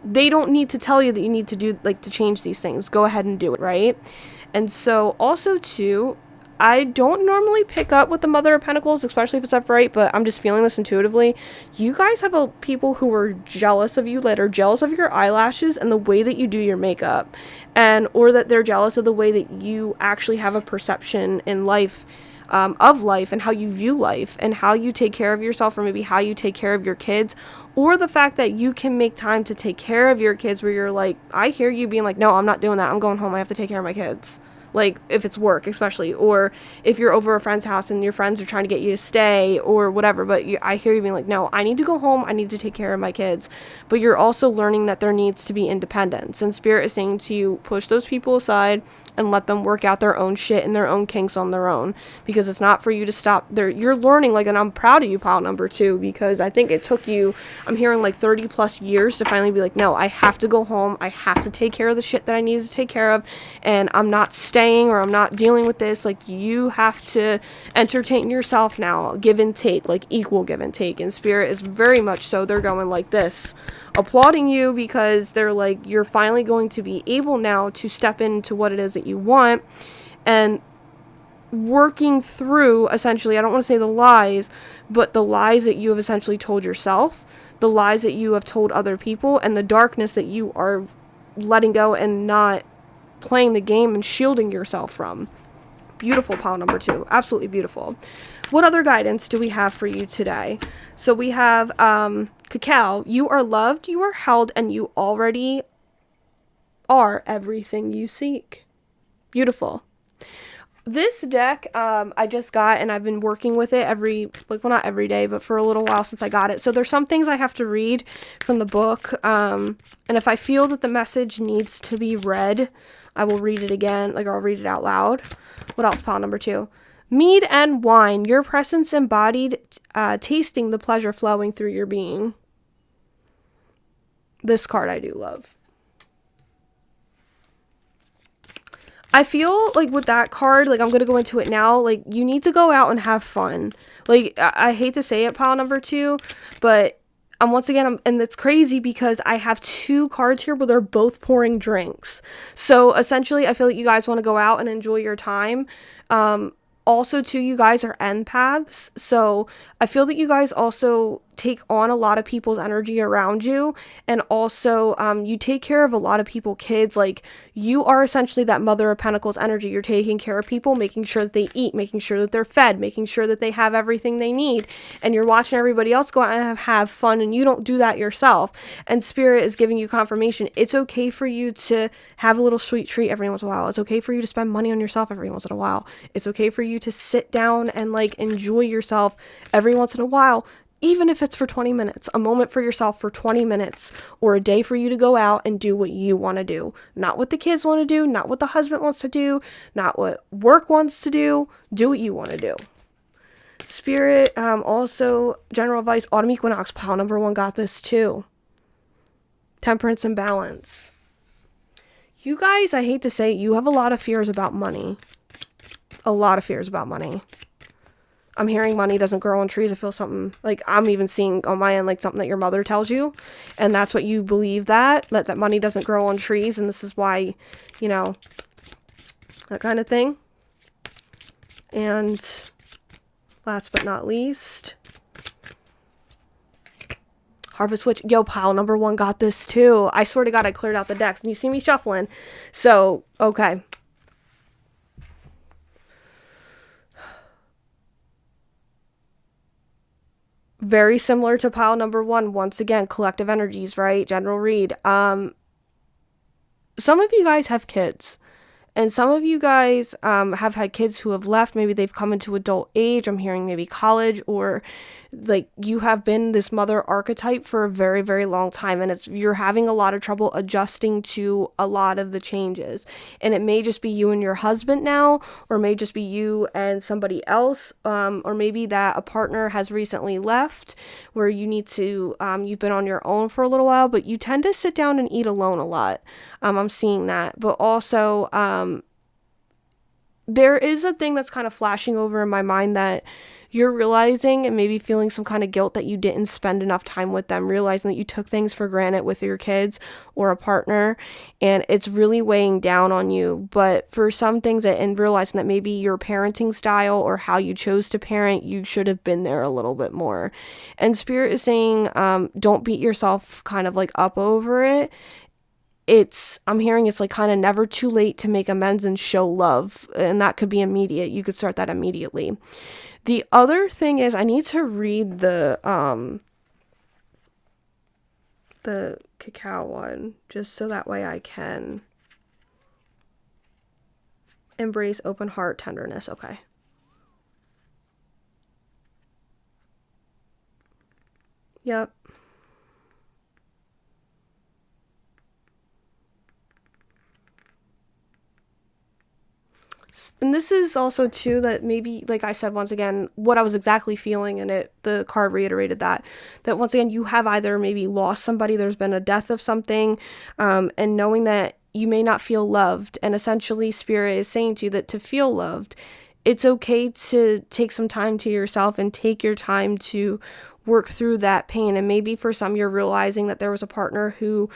they don't need to tell you that you need to do, like, to change these things. Go ahead and do it, right? And so also too, I don't normally pick up with the Mother of Pentacles, especially if it's upright, but I'm just feeling this intuitively. You guys have people who are jealous of you, that are jealous of your eyelashes and the way that you do your makeup, and or that they're jealous of the way that you actually have a perception in life, of life, and how you view life, and how you take care of yourself, or maybe how you take care of your kids, or the fact that you can make time to take care of your kids, where you're like, I hear you being like, no, I'm not doing that, I'm going home, I have to take care of my kids. Like, if it's work, especially, or if you're over a friend's house and your friends are trying to get you to stay or whatever, but I hear you being like, no, I need to go home, I need to take care of my kids. But you're also learning that there needs to be independence, and Spirit is saying to you, push those people aside and let them work out their own shit and their own kinks on their own, because it's not for you to stop there. You're learning, like, and I'm proud of you, pile number 2, because I think it took you, I'm hearing like 30 plus years to finally be like, no, I have to go home, I have to take care of the shit that I need to take care of, and I'm not staying, or I'm not dealing with this. Like, you have to entertain yourself now, give and take, like equal give and take. And Spirit is very much so, they're going like this, applauding you, because they're like, you're finally going to be able now to step into what it is that you want, and working through, essentially, I don't want to say the lies, but the lies that you have essentially told yourself, the lies that you have told other people, and the darkness that you are letting go and not playing the game and shielding yourself from. Beautiful, pile number 2. Absolutely beautiful. What other guidance do we have for you today? So we have Cacao, you are loved, you are held, and you already are everything you seek. Beautiful. This deck I just got, and I've been working with it not every day, but for a little while since I got it. So there's some things I have to read from the book, and if I feel that the message needs to be read, I will read it again, like I'll read it out loud. What else, pile number 2? Mead and wine, your presence embodied, tasting the pleasure flowing through your being. This card I do love. I feel like with that card, like, I'm going to go into it now, like, you need to go out and have fun. Like, I hate to say it, pile number 2, but once again, and it's crazy because I have 2 cards here where they're both pouring drinks. So essentially, I feel like you guys want to go out and enjoy your time. Also, too, you guys are empaths, so I feel that you guys also take on a lot of people's energy around you, and also you take care of a lot of people, kids. Like, you are essentially that Mother of Pentacles energy. You're taking care of people, making sure that they eat, making sure that they're fed, making sure that they have everything they need, and you're watching everybody else go out and have fun, and you don't do that yourself. And Spirit is giving you confirmation. It's okay for you to have a little sweet treat every once in a while. It's okay for you to spend money on yourself every once in a while. It's okay for you to sit down and, like, enjoy yourself every once in a while, even if it's for 20 minutes, a moment for yourself for 20 minutes, or a day for you to go out and do what you want to do. Not what the kids want to do, not what the husband wants to do, not what work wants to do. Do what you want to do. Spirit, also, general advice, autumn equinox, pile number 1 got this too. Temperance and balance. You guys, I hate to say it, you have a lot of fears about money. A lot of fears about money. I'm hearing money doesn't grow on trees. I feel something, like, I'm even seeing on my end, like, something that your mother tells you, and that's what you believe, that money doesn't grow on trees, and this is why, you know, that kind of thing. And last but not least, Harvest Witch. Yo, pile number 1 got this too. I swear to God, I cleared out the decks, and you see me shuffling. So, okay. Very similar to pile number 1. Once again, collective energies, right? General read. Some of you guys have kids. And some of you guys have had kids who have left. Maybe they've come into adult age. I'm hearing maybe college, or like you have been this mother archetype for a very, very long time. And you're having a lot of trouble adjusting to a lot of the changes. And it may just be you and your husband now, or may just be you and somebody else. Or maybe that a partner has recently left where you need to, you've been on your own for a little while, but you tend to sit down and eat alone a lot. I'm seeing that. But also, there is a thing that's kind of flashing over in my mind that you're realizing and maybe feeling some kind of guilt that you didn't spend enough time with them, realizing that you took things for granted with your kids or a partner, and it's really weighing down on you. But for some things, and realizing that maybe your parenting style or how you chose to parent, you should have been there a little bit more. And Spirit is saying, don't beat yourself kind of like up over it. I'm hearing it's like kind of never too late to make amends and show love. And that could be immediate. You could start that immediately. The other thing is I need to read the cacao one, just so that way I can embrace open heart tenderness. Okay. Yep. And this is also too that maybe, like I said, once again, what I was exactly feeling, and the card reiterated that once again, you have either maybe lost somebody, there's been a death of something, and knowing that you may not feel loved, and essentially Spirit is saying to you that to feel loved, it's okay to take some time to yourself and take your time to work through that pain. And maybe for some, you're realizing that there was a partner who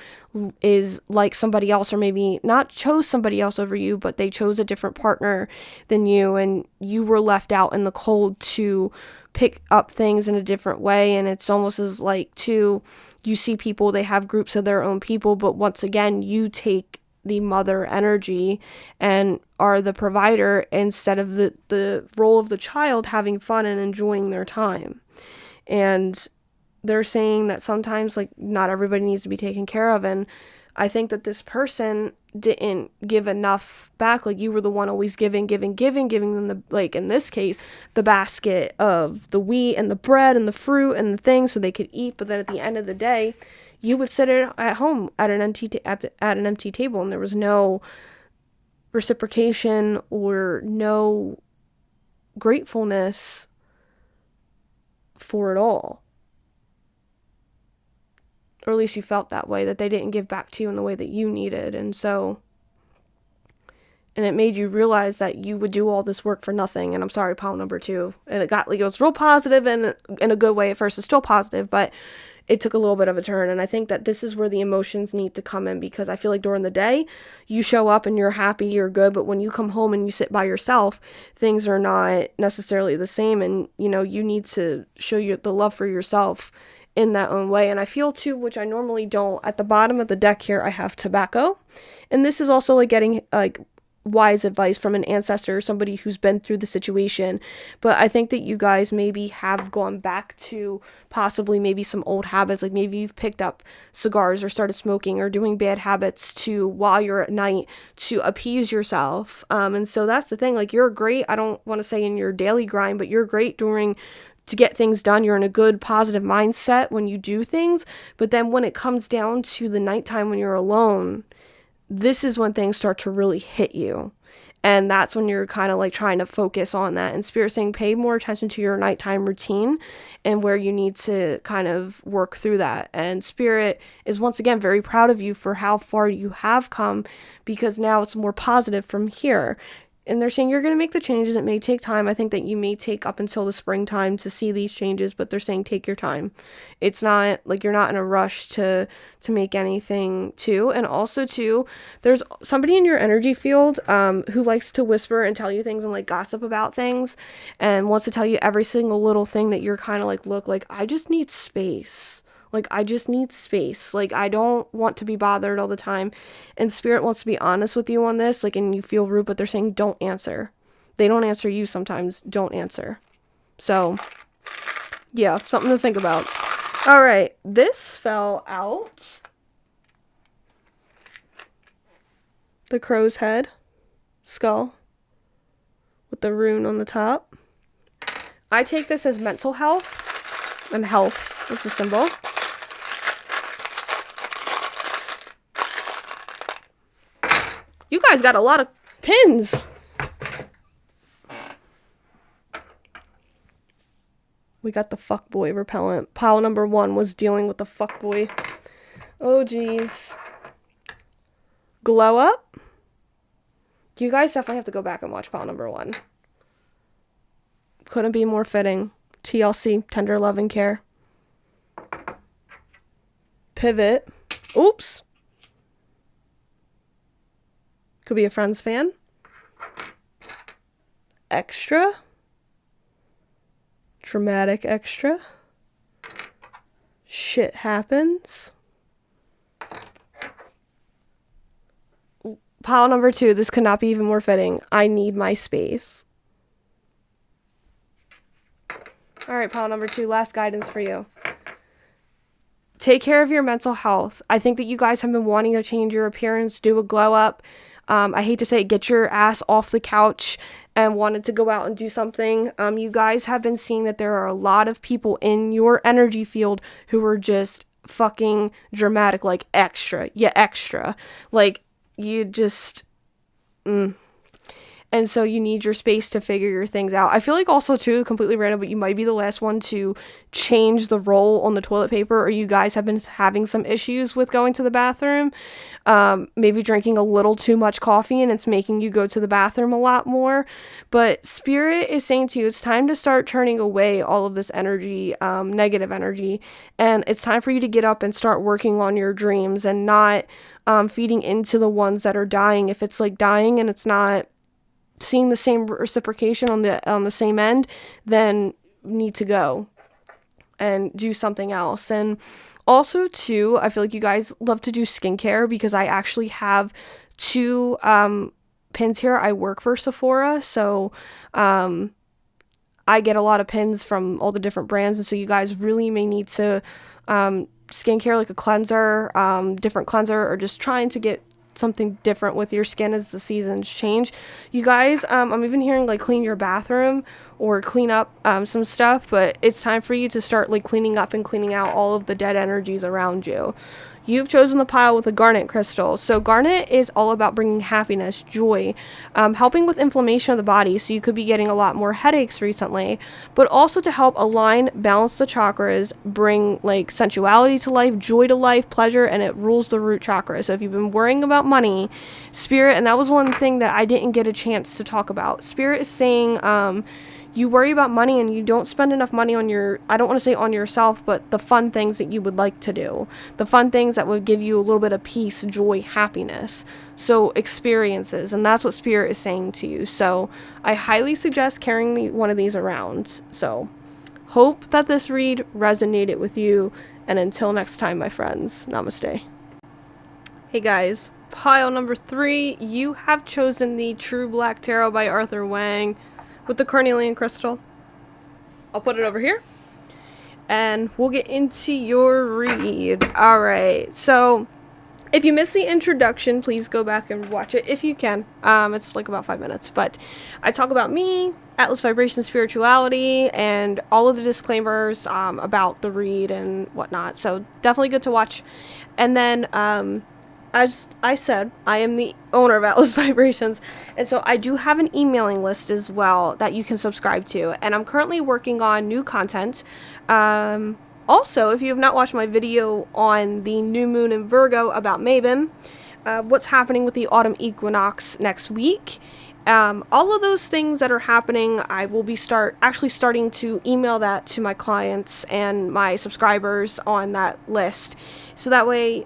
is like somebody else, or maybe not chose somebody else over you, but they chose a different partner than you, and you were left out in the cold to pick up things in a different way. And it's almost as like you see people, they have groups of their own people, but once again, you take the mother energy and are the provider instead of the role of the child having fun and enjoying their time. And they're saying that sometimes, like, not everybody needs to be taken care of. And I think that this person didn't give enough back. Like, you were the one always giving them the, like, in this case, the basket of the wheat and the bread and the fruit and the things so they could eat. But then at the end of the day, you would sit at home at an empty table, and there was no reciprocation or no gratefulness for it all. Or at least you felt that way, that they didn't give back to you in the way that you needed. And it made you realize that you would do all this work for nothing. And I'm sorry, pile number 2. And it was real positive, and in a good way at first. It's still positive, but it took a little bit of a turn. And I think that this is where the emotions need to come in, because I feel like during the day, you show up and you're happy, you're good. But when you come home and you sit by yourself, things are not necessarily the same. And, you need to show the love for yourself in that own way. And I feel too, which I normally don't, at the bottom of the deck here, I have tobacco. And this is also like getting like wise advice from an ancestor, somebody who's been through the situation. But I think that you guys maybe have gone back to possibly maybe some old habits, like maybe you've picked up cigars or started smoking or doing bad habits while you're at night to appease yourself. And so that's the thing, like, you're great, I don't want to say in your daily grind, but you're great to get things done. You're in a good positive mindset when you do things. But then when it comes down to the nighttime when you're alone, this is when things start to really hit you. And that's when you're kind of like trying to focus on that. And Spirit saying pay more attention to your nighttime routine and where you need to kind of work through that. And Spirit is once again very proud of you for how far you have come, because now it's more positive from here. And they're saying you're going to make the changes. It may take time. I think that you may take up until the springtime to see these changes, but they're saying take your time. It's not like you're not in a rush to make anything too. And also too, there's somebody in your energy field who likes to whisper and tell you things and like gossip about things and wants to tell you every single little thing that you're kind of like, look, like, I just need space. Like, I just need space. Like, I don't want to be bothered all the time. And Spirit wants to be honest with you on this. Like, and you feel rude, but they're saying don't answer. They don't answer you sometimes. Don't answer. So, Yeah, something to think about. All right, this fell out. The crow's head, skull, with the rune on the top. I take this as mental health, and health is the symbol. You guys got a lot of pins. We got the fuckboy repellent. Pile number 1 was dealing with the fuckboy. Oh, geez. Glow up. You guys definitely have to go back and watch pile number 1. Couldn't be more fitting. TLC, tender love and care. Pivot. Oops. Could be a Friends fan. Extra. Dramatic extra. Shit happens. Pile number 2, this could not be even more fitting. I need my space. Alright, pile number 2, last guidance for you. Take care of your mental health. I think that you guys have been wanting to change your appearance, do a glow up. I hate to say it, get your ass off the couch and wanted to go out and do something. You guys have been seeing that there are a lot of people in your energy field who are just fucking dramatic, like extra. Yeah, extra. Like, you just... And so you need your space to figure your things out. I feel like also, too, completely random, but you might be the last one to change the roll on the toilet paper, or you guys have been having some issues with going to the bathroom. Maybe drinking a little too much coffee and it's making you go to the bathroom a lot more. But Spirit is saying to you, it's time to start turning away all of this energy, negative energy. And it's time for you to get up and start working on your dreams and not feeding into the ones that are dying. If it's like dying and it's not seeing the same reciprocation on the same end, then need to go and do something else. And also too, I feel like you guys love to do skincare, because I actually have 2 pins here. I work for Sephora, so I get a lot of pins from all the different brands, and so you guys really may need to skincare, like a cleanser, different cleanser, or just trying to get something different with your skin as the seasons change. You guys, I'm even hearing like clean your bathroom or clean up some stuff, but it's time for you to start like cleaning up and cleaning out all of the dead energies around you. You've chosen the pile with a garnet crystal. So garnet is all about bringing happiness, joy, helping with inflammation of the body. So you could be getting a lot more headaches recently, but also to help align, balance the chakras, bring like sensuality to life, joy to life, pleasure, and it rules the root chakra. So if you've been worrying about money, Spirit, and that was one thing that I didn't get a chance to talk about. Spirit is saying, you worry about money and you don't spend enough money on I don't want to say on yourself, but the fun things that you would like to do. The fun things that would give you a little bit of peace, joy, happiness. So experiences, and that's what Spirit is saying to you. So I highly suggest carrying one of these around. So hope that this read resonated with you. And until next time, my friends, namaste. Hey guys, pile number 3, you have chosen the True Black Tarot by Arthur Wang with the carnelian crystal. I'll put it over here and we'll get into your read. Alright, so if you missed the introduction, please go back and watch it if you can. It's like about 5 minutes, but I talk about me, Atlas Vibration Spirituality, and all of the disclaimers about the read and whatnot. So definitely good to watch. And then as I said, I am the owner of Atlas Vibrations, and so I do have an emailing list as well that you can subscribe to, and I'm currently working on new content. Also, if you have not watched my video on the new moon in Virgo about Mabon, what's happening with the autumn equinox next week, all of those things that are happening, I will be starting to email that to my clients and my subscribers on that list. So that way,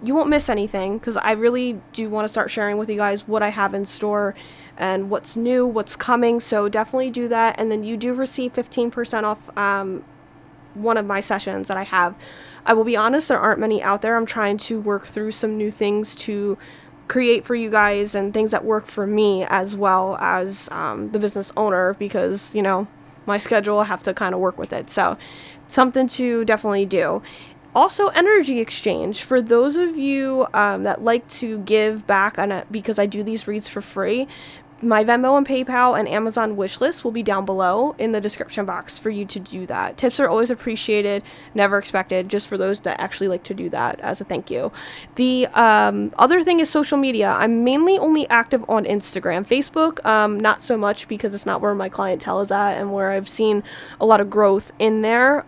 you won't miss anything, because I really do want to start sharing with you guys what I have in store and what's new, what's coming. So definitely do that. And then you do receive 15% off one of my sessions that I have. I will be honest, there aren't many out there. I'm trying to work through some new things to create for you guys and things that work for me as well as the business owner, because, you know, my schedule. I have to kind of work with it. So something to definitely do. Also, energy exchange. For those of you that like to give back on it, because I do these reads for free, my Venmo and PayPal and Amazon wishlist will be down below in the description box for you to do that. Tips are always appreciated, never expected, just for those that actually like to do that as a thank you. The other thing is social media. I'm mainly only active on Instagram. Facebook, not so much, because it's not where my clientele is at and where I've seen a lot of growth in there.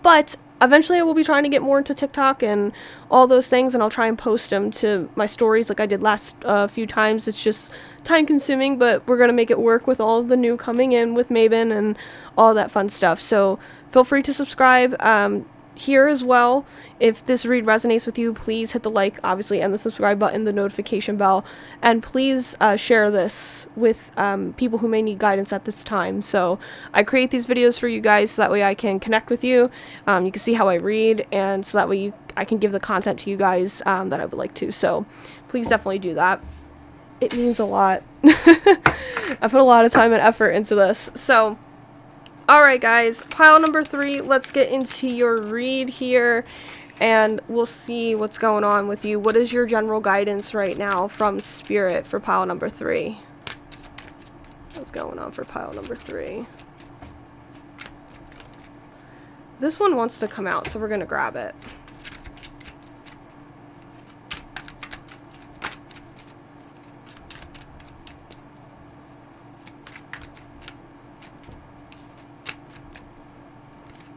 But eventually I will be trying to get more into TikTok and all those things, and I'll try and post them to my stories like I did last few times. It's just time consuming, but we're going to make it work with all of the new coming in with Mabon and all that fun stuff. So feel free to subscribe here as well. If this read resonates with you, please hit the like, obviously, and the subscribe button, the notification bell, and please share this with people who may need guidance at this time. So I create these videos for you guys so that way I can connect with you. You can see how I read, and so that way I can give the content to you guys that I would like to. So please definitely do that. It means a lot. I put a lot of time and effort into this. So alright guys, pile number 3, let's get into your read here, and we'll see what's going on with you. What is your general guidance right now from Spirit for pile number 3? What's going on for pile number 3? This one wants to come out, so we're going to grab it.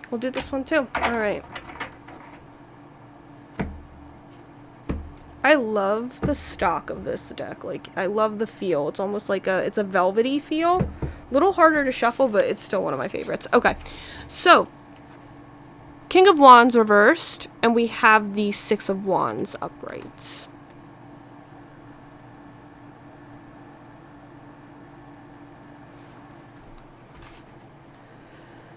We'll do this one too. Alright. I love the stock of this deck. Like, I love the feel. It's almost like it's a velvety feel. A little harder to shuffle, but it's still one of my favorites. Okay. So, King of Wands reversed, and we have the Six of Wands upright.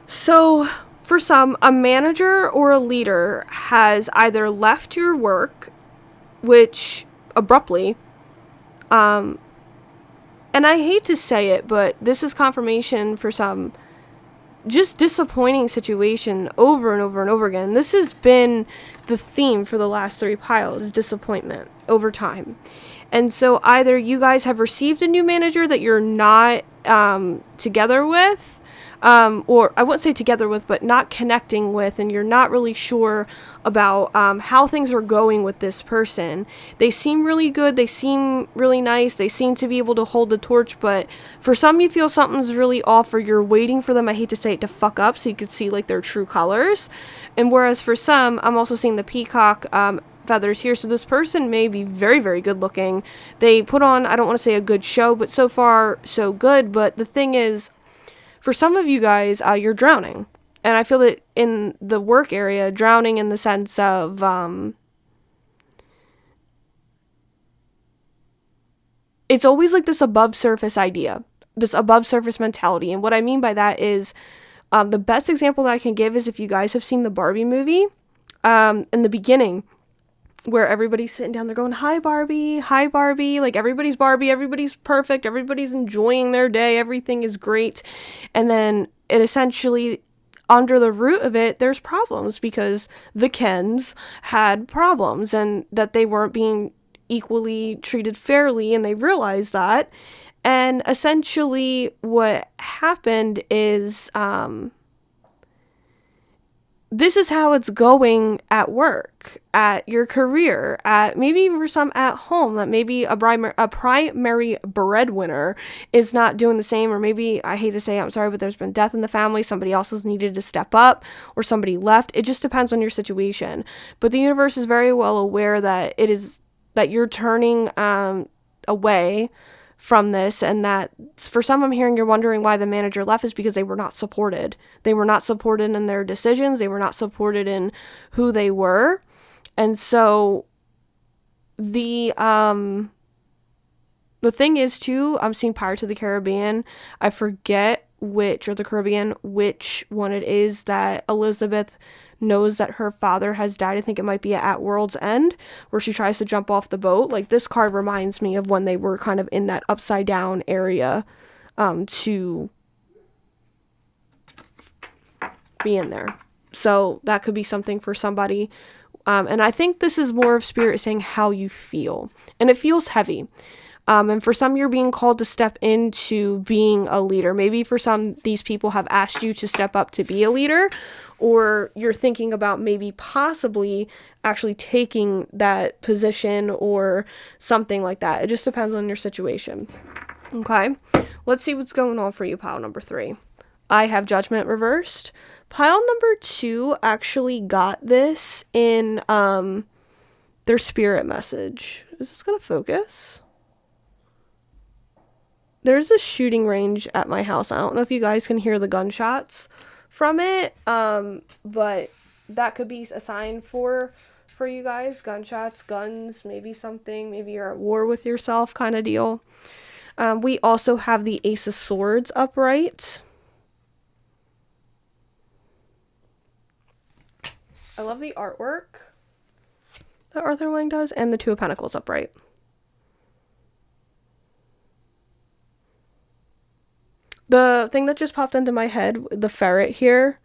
So, for some, a manager or a leader has either left your work, which abruptly, and I hate to say it, but this is confirmation for some just disappointing situation over and over and over again. This has been the theme for the last 3 piles, disappointment over time. And so either you guys have received a new manager that you're not together with, or I wouldn't say together with, but not connecting with, and you're not really sure about how things are going with this person. They seem really good, they seem really nice, they seem to be able to hold the torch, but for some you feel something's really off, or you're waiting for them, I hate to say it, to fuck up so you could see like their true colors. And whereas for some, I'm also seeing the peacock feathers here, so this person may be very, very good looking. They put on, I don't want to say a good show, but so far so good. But the thing is, for some of you guys, you're drowning. And I feel that in the work area, drowning in the sense of, it's always like this above surface idea, this above surface mentality. And what I mean by that is, the best example that I can give is if you guys have seen the Barbie movie, in the beginning, where everybody's sitting down, they're going, hi Barbie, like everybody's Barbie, everybody's perfect, everybody's enjoying their day, everything is great. And then it essentially, under the root of it, there's problems because the Kens had problems and that they weren't being equally treated fairly, and they realized that. And essentially what happened is, this is how it's going at work, at your career, at maybe even for some at home, that maybe a primary breadwinner is not doing the same, or maybe, I hate to say it, I'm sorry, but there's been death in the family, somebody else has needed to step up, or somebody left. It just depends on your situation. But the universe is very well aware that that you're turning away from this, and that for some, I'm hearing you're wondering why the manager left is because they were not supported. They were not supported in their decisions. They were not supported in who they were. And so the thing is too, I'm seeing Pirates of the Caribbean. I forget which one it is that Elizabeth knows that her father has died. I think it might be at World's End, where she tries to jump off the boat. Like, this card reminds me of when they were kind of in that upside down area to be in there. So that could be something for somebody. And I think this is more of spirit saying how you feel. And it feels heavy. And for some, you're being called to step into being a leader. Maybe for some, these people have asked you to step up to be a leader, or you're thinking about maybe possibly actually taking that position or something like that. It just depends on your situation. Okay, let's see what's going on for you, pile number 3. I have Judgment reversed. Pile number 2 actually got this in their spirit message. Is this going to focus? There's a shooting range at my house. I don't know if you guys can hear the gunshots from it, but that could be a sign for you guys. Gunshots, guns, maybe something. Maybe you're at war with yourself kind of deal. We also have the Ace of Swords upright. I love the artwork that Arthur Wang does, and the Two of Pentacles upright. The thing that just popped into my head, the ferret here,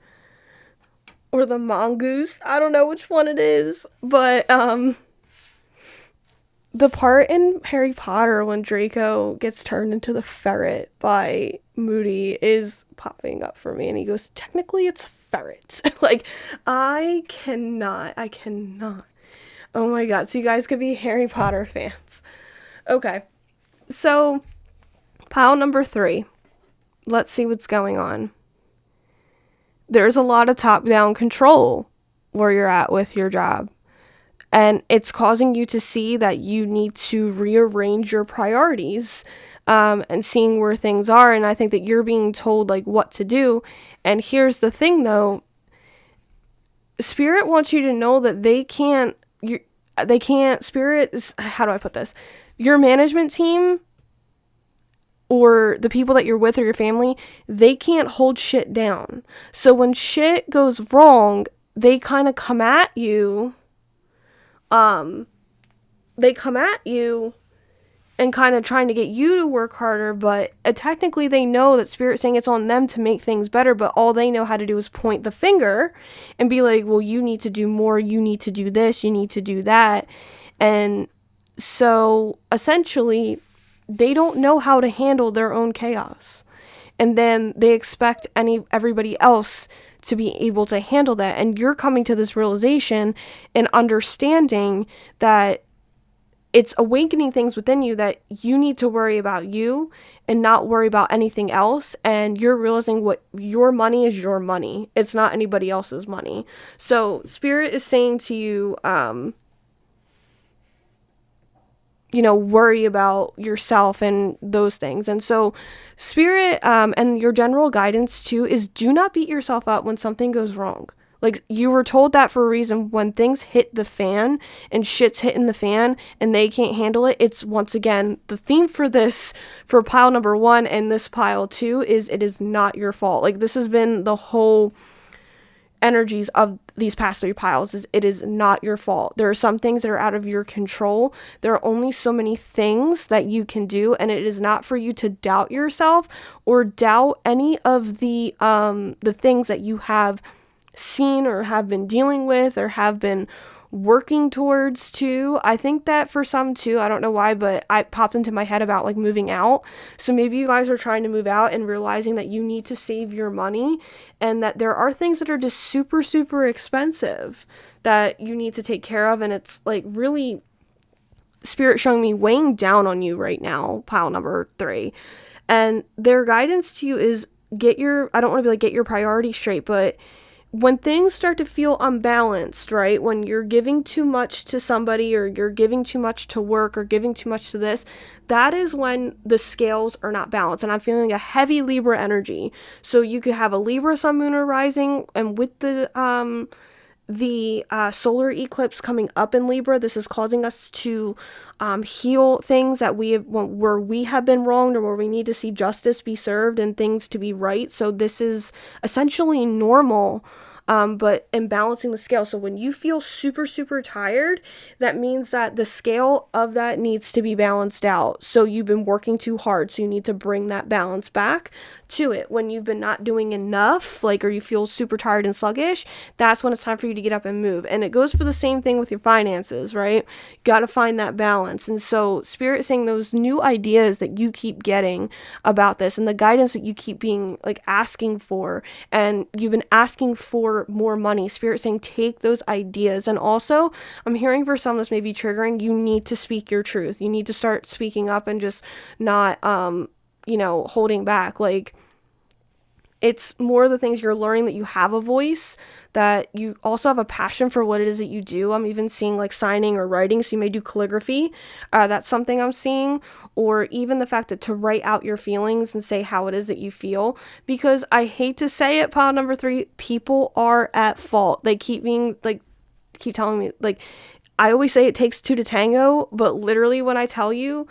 or the mongoose, I don't know which one it is, but the part in Harry Potter when Draco gets turned into the ferret by Moody is popping up for me, and he goes, technically it's ferret. Like, I cannot. Oh my god, so you guys could be Harry Potter fans. Okay, so pile number 3. Let's see what's going on. There's a lot of top-down control where you're at with your job. And it's causing you to see that you need to rearrange your priorities and seeing where things are. And I think that you're being told like what to do. And here's the thing though. Spirit wants you to know that Spirit is, how do I put this? Your management team or the people that you're with or your family, they can't hold shit down. So when shit goes wrong, they kind of come at you. They come at you and kind of trying to get you to work harder, but technically they know that Spirit's saying it's on them to make things better, but all they know how to do is point the finger and be like, well, you need to do more, you need to do this, you need to do that. And so essentially they don't know how to handle their own chaos. And then they expect everybody else to be able to handle that. And you're coming to this realization and understanding that it's awakening things within you that you need to worry about you and not worry about anything else. And you're realizing what your money is your money. It's not anybody else's money. So Spirit is saying to you, worry about yourself and those things. And so Spirit, and your general guidance too, is do not beat yourself up when something goes wrong. Like, you were told that for a reason. When things hit the fan and shit's hitting the fan and they can't handle it, it's once again, the theme for this, for pile number 1 and this pile 2 is it is not your fault. Like, this has been the whole energies of these past 3 piles, is it is not your fault. There are some things that are out of your control. There are only so many things that you can do, and it is not for you to doubt yourself or doubt any of the things that you have seen or have been dealing with or have been working towards too. I think that for some too, I don't know why, but I popped into my head about like moving out. So maybe you guys are trying to move out and realizing that you need to save your money and that there are things that are just super, super expensive that you need to take care of. And it's like really Spirit showing me weighing down on you right now, pile number 3. And their guidance to you is get your priorities straight, but when things start to feel unbalanced, right? When you're giving too much to somebody or you're giving too much to work or giving too much to this, that is when the scales are not balanced. And I'm feeling a heavy Libra energy. So you could have a Libra sun, moon, or rising, and with the solar eclipse coming up in Libra, this is causing us to heal things that where we have been wronged or where we need to see justice be served and things to be right. So this is essentially normal but in balancing the scale. So when you feel super, super tired, that means that the scale of that needs to be balanced out. So you've been working too hard, so you need to bring that balance back to it. When you've been not doing enough, like, or you feel super tired and sluggish, that's when it's time for you to get up and move. And it goes for the same thing with your finances, right? You got to find that balance. And so Spirit is saying those new ideas that you keep getting about this and the guidance that you keep being like asking for, and you've been asking for more money, Spirit saying take those ideas. And also I'm hearing for some this may be triggering, you need to speak your truth. You need to start speaking up and just not holding back. Like, it's more the things you're learning, that you have a voice, that you also have a passion for what it is that you do. I'm even seeing like signing or writing, so you may do calligraphy. That's something I'm seeing. Or even the fact that to write out your feelings and say how it is that you feel. Because I hate to say it, pile number 3, people are at fault. They keep telling me, like, I always say it takes 2 to tango, but literally when I tell you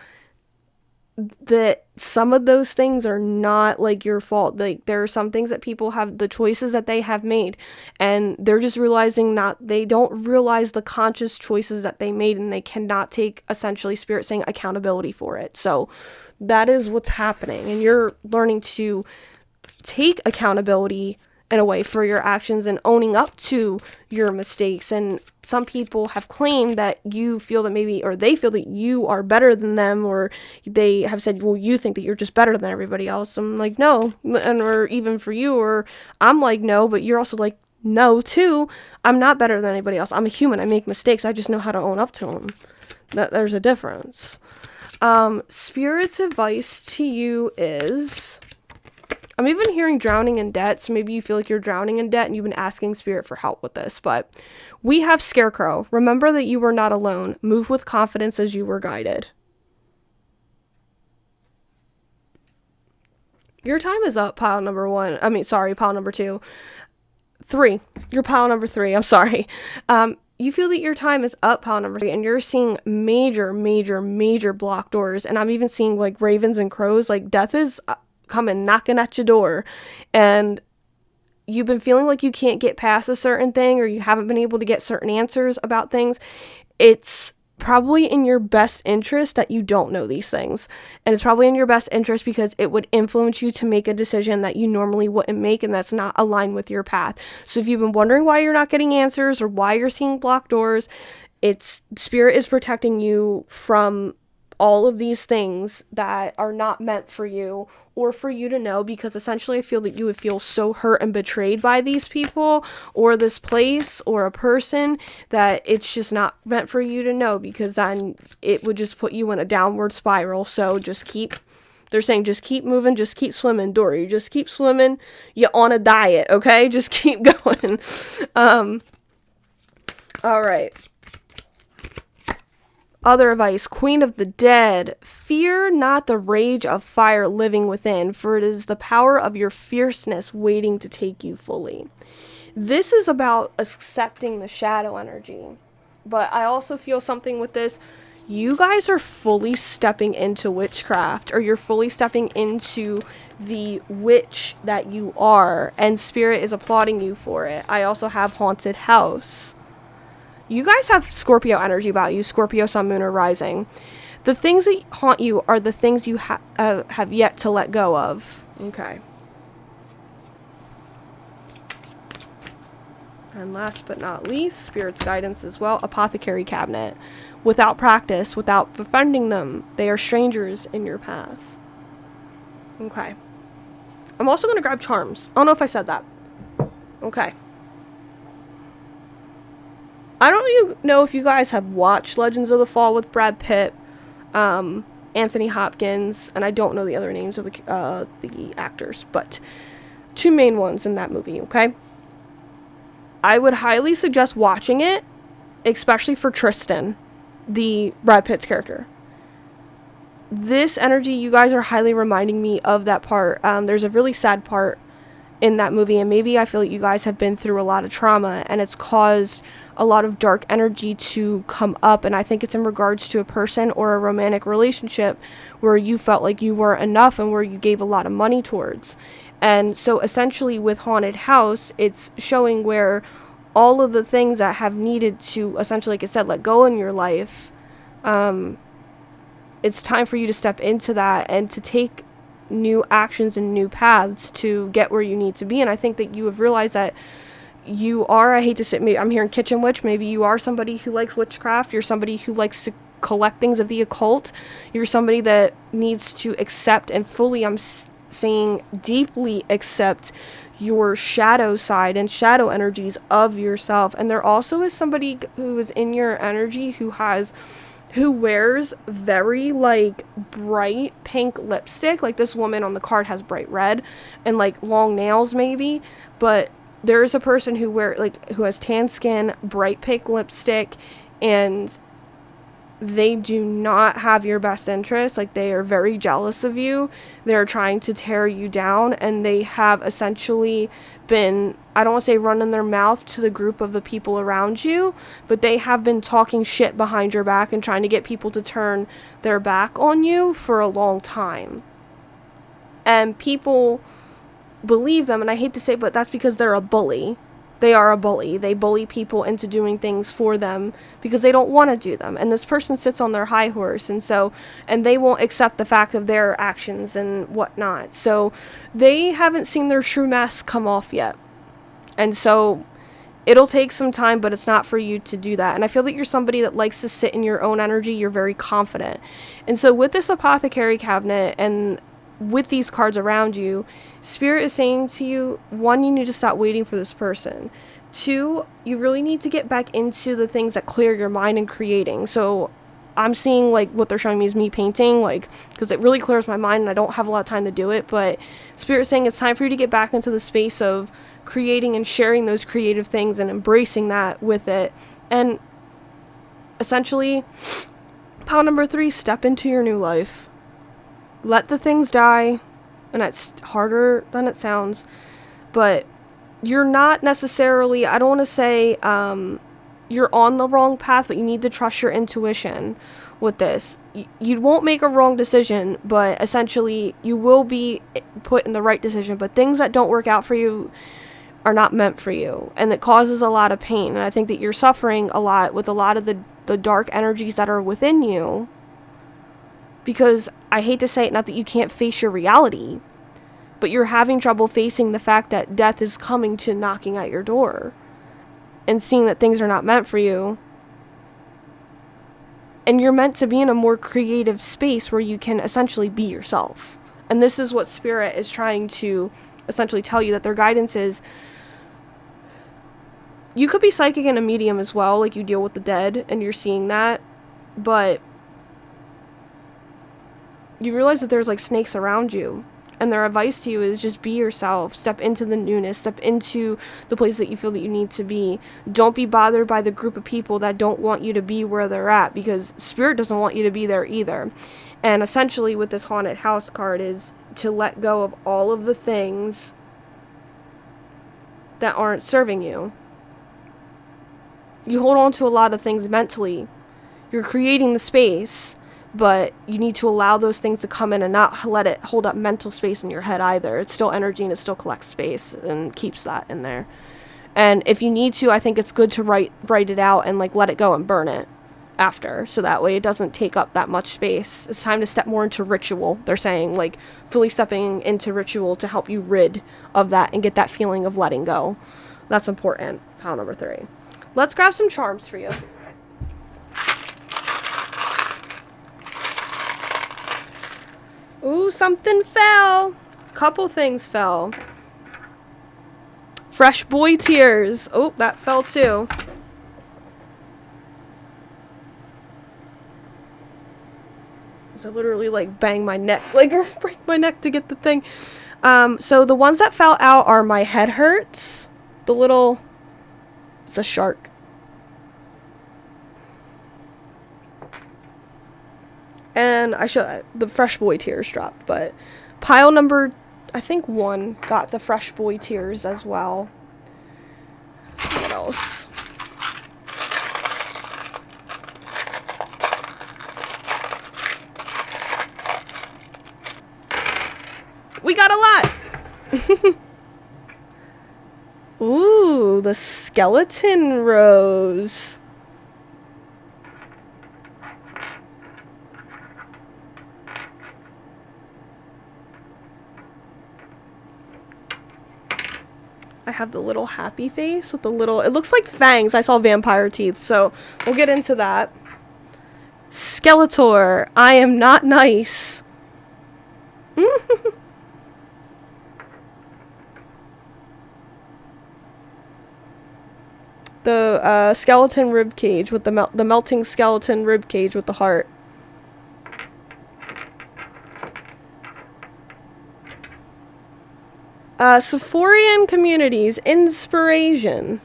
that some of those things are not like your fault. Like, there are some things that people have, the choices that they have made, and they're just realizing they don't realize the conscious choices that they made, and they cannot take, essentially, Spirit saying, accountability for it. So that is what's happening, and you're learning to take accountability in a way for your actions and owning up to your mistakes. And some people have claimed that you feel that maybe, or they feel that you are better than them, or they have said, well, you think that you're just better than everybody else. I'm like, no. And or even for you, or I'm like, no, but you're also like, no too. I'm not better than anybody else. I'm a human. I make mistakes. I just know how to own up to them. There's a difference. Spirit's advice to you is, I'm even hearing drowning in debt, so maybe you feel like you're drowning in debt and you've been asking Spirit for help with this. But we have Scarecrow. Remember that you were not alone. Move with confidence as you were guided. Your time is up, pile number 1. Pile number 2. 3. You're pile number 3. I'm sorry. You feel that your time is up, pile number 3, and you're seeing major, major, major block doors. And I'm even seeing like ravens and crows, like death is coming knocking at your door, and you've been feeling like you can't get past a certain thing, or you haven't been able to get certain answers about things. It's probably in your best interest that you don't know these things, and it's probably in your best interest because it would influence you to make a decision that you normally wouldn't make, and that's not aligned with your path. So if you've been wondering why you're not getting answers or why you're seeing blocked doors, it's Spirit is protecting you from all of these things that are not meant for you or for you to know, because essentially I feel that you would feel so hurt and betrayed by these people or this place or a person that it's just not meant for you to know, because then it would just put you in a downward spiral. So they're saying just keep moving, just keep swimming, Dory. You just keep swimming. You're on a diet, okay? Just keep going. All right. Other advice, Queen of the Dead. Fear not the rage of fire living within, for it is the power of your fierceness waiting to take you fully. This is about accepting the shadow energy. But I also feel something with this. You guys are fully stepping into witchcraft, or you're fully stepping into the witch that you are, and Spirit is applauding you for it. I also have Haunted House. You guys have Scorpio energy about you, Scorpio, Sun, Moon, or Rising. The things that haunt you are the things you have yet to let go of. Okay. And last but not least, Spirit's guidance as well, Apothecary Cabinet. Without practice, without befriending them, they are strangers in your path. Okay. I'm also going to grab Charms. I don't know if I said that. Okay. I don't even know if you guys have watched Legends of the Fall with Brad Pitt, Anthony Hopkins, and I don't know the other names of the actors, but 2 main ones in that movie, okay? I would highly suggest watching it, especially for Tristan, the Brad Pitt's character. This energy, you guys are highly reminding me of that part. There's a really sad part in that movie, and maybe I feel like you guys have been through a lot of trauma, and it's caused a lot of dark energy to come up, and I think it's in regards to a person or a romantic relationship where you felt like you weren't enough and where you gave a lot of money towards. And so essentially with Haunted House, it's showing where all of the things that have needed to essentially, like I said, let go in your life, it's time for you to step into that and to take new actions and new paths to get where you need to be. And I think that you have realized that you are, I hate to say, I'm hearing kitchen witch, maybe you are somebody who likes witchcraft, you're somebody who likes to collect things of the occult, you're somebody that needs to accept and fully, I'm saying deeply accept your shadow side and shadow energies of yourself. And there also is somebody who is in your energy who wears very like bright pink lipstick. Like this woman on the card has bright red and like long nails maybe, but there is a person who has tan skin, bright pink lipstick, and they do not have your best interest. Like they are very jealous of you. They're trying to tear you down, and they have essentially been, I don't want to say running their mouth to the group of the people around you, but they have been talking shit behind your back and trying to get people to turn their back on you for a long time. And people believe them, and I hate to say, but that's because they're a bully. They are a bully. They bully people into doing things for them because they don't want to do them. And this person sits on their high horse, and they won't accept the fact of their actions and whatnot. So they haven't seen their true mask come off yet. And so it'll take some time, but it's not for you to do that. And I feel that you're somebody that likes to sit in your own energy. You're very confident. And so with this apothecary cabinet and with these cards around you, Spirit is saying to you, 1, you need to stop waiting for this person. 2, you really need to get back into the things that clear your mind and creating. So I'm seeing like what they're showing me is me painting, like, because it really clears my mind and I don't have a lot of time to do it. But Spirit is saying it's time for you to get back into the space of creating and sharing those creative things and embracing that with it. And essentially, pile number 3, step into your new life. Let the things die, and it's harder than it sounds, but you're not necessarily, I don't want to say you're on the wrong path, but you need to trust your intuition with this. You won't make a wrong decision, but essentially you will be put in the right decision. But things that don't work out for you are not meant for you, and it causes a lot of pain. And I think that you're suffering a lot with a lot of the dark energies that are within you, because I hate to say it, not that you can't face your reality, but you're having trouble facing the fact that death is coming to knocking at your door and seeing that things are not meant for you. And you're meant to be in a more creative space where you can essentially be yourself. And this is what Spirit is trying to essentially tell you, that their guidance is, you could be psychic and a medium as well, like you deal with the dead and you're seeing that, but you realize that there's like snakes around you, and their advice to you is just be yourself, step into the newness, step into the place that you feel that you need to be. Don't be bothered by the group of people that don't want you to be where they're at, because Spirit doesn't want you to be there either. And essentially with this Haunted House card is to let go of all of the things that aren't serving you. You hold on to a lot of things mentally. You're creating the space, but you need to allow those things to come in and not let it hold up mental space in your head either. It's still energy and it still collects space and keeps that in there. And if you need to, I think it's good to write it out and like let it go and burn it after, so that way it doesn't take up that much space. It's time to step more into ritual. They're saying like fully stepping into ritual to help you rid of that and get that feeling of letting go. That's important. Pile number 3. Let's grab some charms for you. Ooh, something fell. Couple things fell. Fresh boy tears. Oh, that fell too. So literally like bang my neck, like or break my neck to get the thing. So the ones that fell out are my head hurts. It's a shark. And the fresh boy tears dropped, but pile number, I think 1 got the fresh boy tears as well. What else? We got a lot. Ooh, the skeleton rose. I have the little happy face with the little, it looks like fangs. I saw vampire teeth, so we'll get into that. Skeletor, I am not nice. The skeleton rib cage with the melting skeleton rib cage with the heart. Sephorian Communities Inspiration.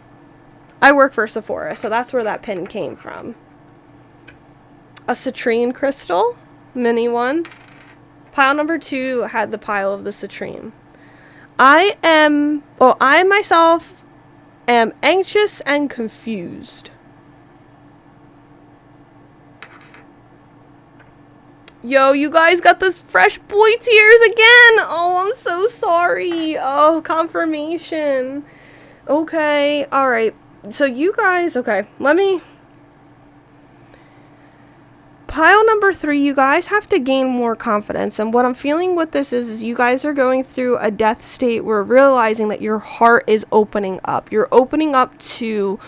I work for Sephora, so that's where that pin came from. A citrine crystal, mini one. Pile number 2 had the pile of the citrine. I myself am anxious and confused. Yo, you guys got this fresh boy tears again. Oh, I'm so sorry. Oh, confirmation. Okay, all right. So you guys, okay, let me... Pile number 3, you guys have to gain more confidence. And what I'm feeling with this is you guys are going through a death state where realizing that your heart is opening up. You're opening up to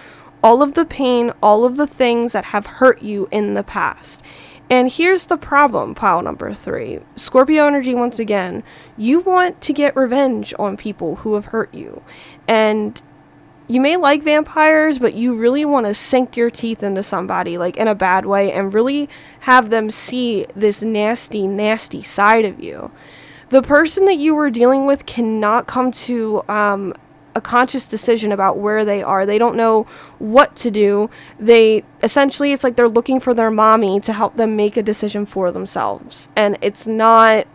all of the pain, all of the things that have hurt you in the past. And here's the problem, pile number 3. Scorpio energy, once again, you want to get revenge on people who have hurt you. And you may like vampires, but you really want to sink your teeth into somebody, like in a bad way, and really have them see this nasty, nasty side of you. The person that you were dealing with cannot come to a conscious decision about where they are. They don't know what to do. They essentially, it's like they're looking for their mommy to help them make a decision for themselves. And it's not...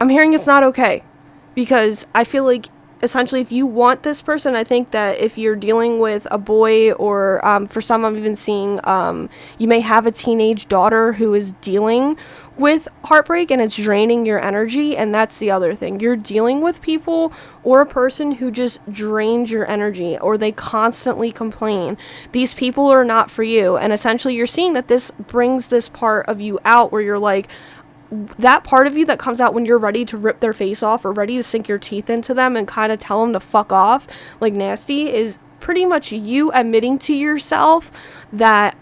I'm hearing it's not okay. Because I feel like, essentially, if you want this person, I think that if you're dealing with a boy, or for some I'm even seeing, you may have a teenage daughter who is dealing with heartbreak and it's draining your energy. And that's the other thing. You're dealing with people or a person who just drains your energy, or they constantly complain. These people are not for you. And essentially, you're seeing that this brings this part of you out where you're like, that part of you that comes out when you're ready to rip their face off or ready to sink your teeth into them and kind of tell them to fuck off like nasty, is pretty much you admitting to yourself that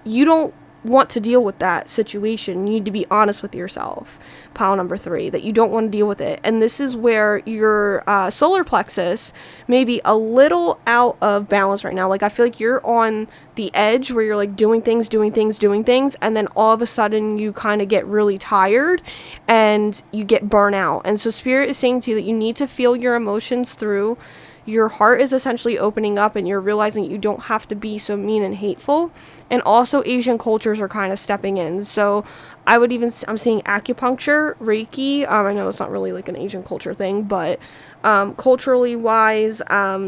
you don't want to deal with that situation. You need to be honest with yourself, pile number 3, that you don't want to deal with it. And this is where your solar plexus may be a little out of balance right now. Like, I feel like you're on the edge where you're like doing things, and then all of a sudden you kind of get really tired and you get burnout. And so Spirit is saying to you that you need to feel your emotions through. Your heart is essentially opening up and you're realizing you don't have to be so mean and hateful. And also Asian cultures are kind of stepping in. So I'm seeing acupuncture, Reiki. I know it's not really like an Asian culture thing, but culturally wise,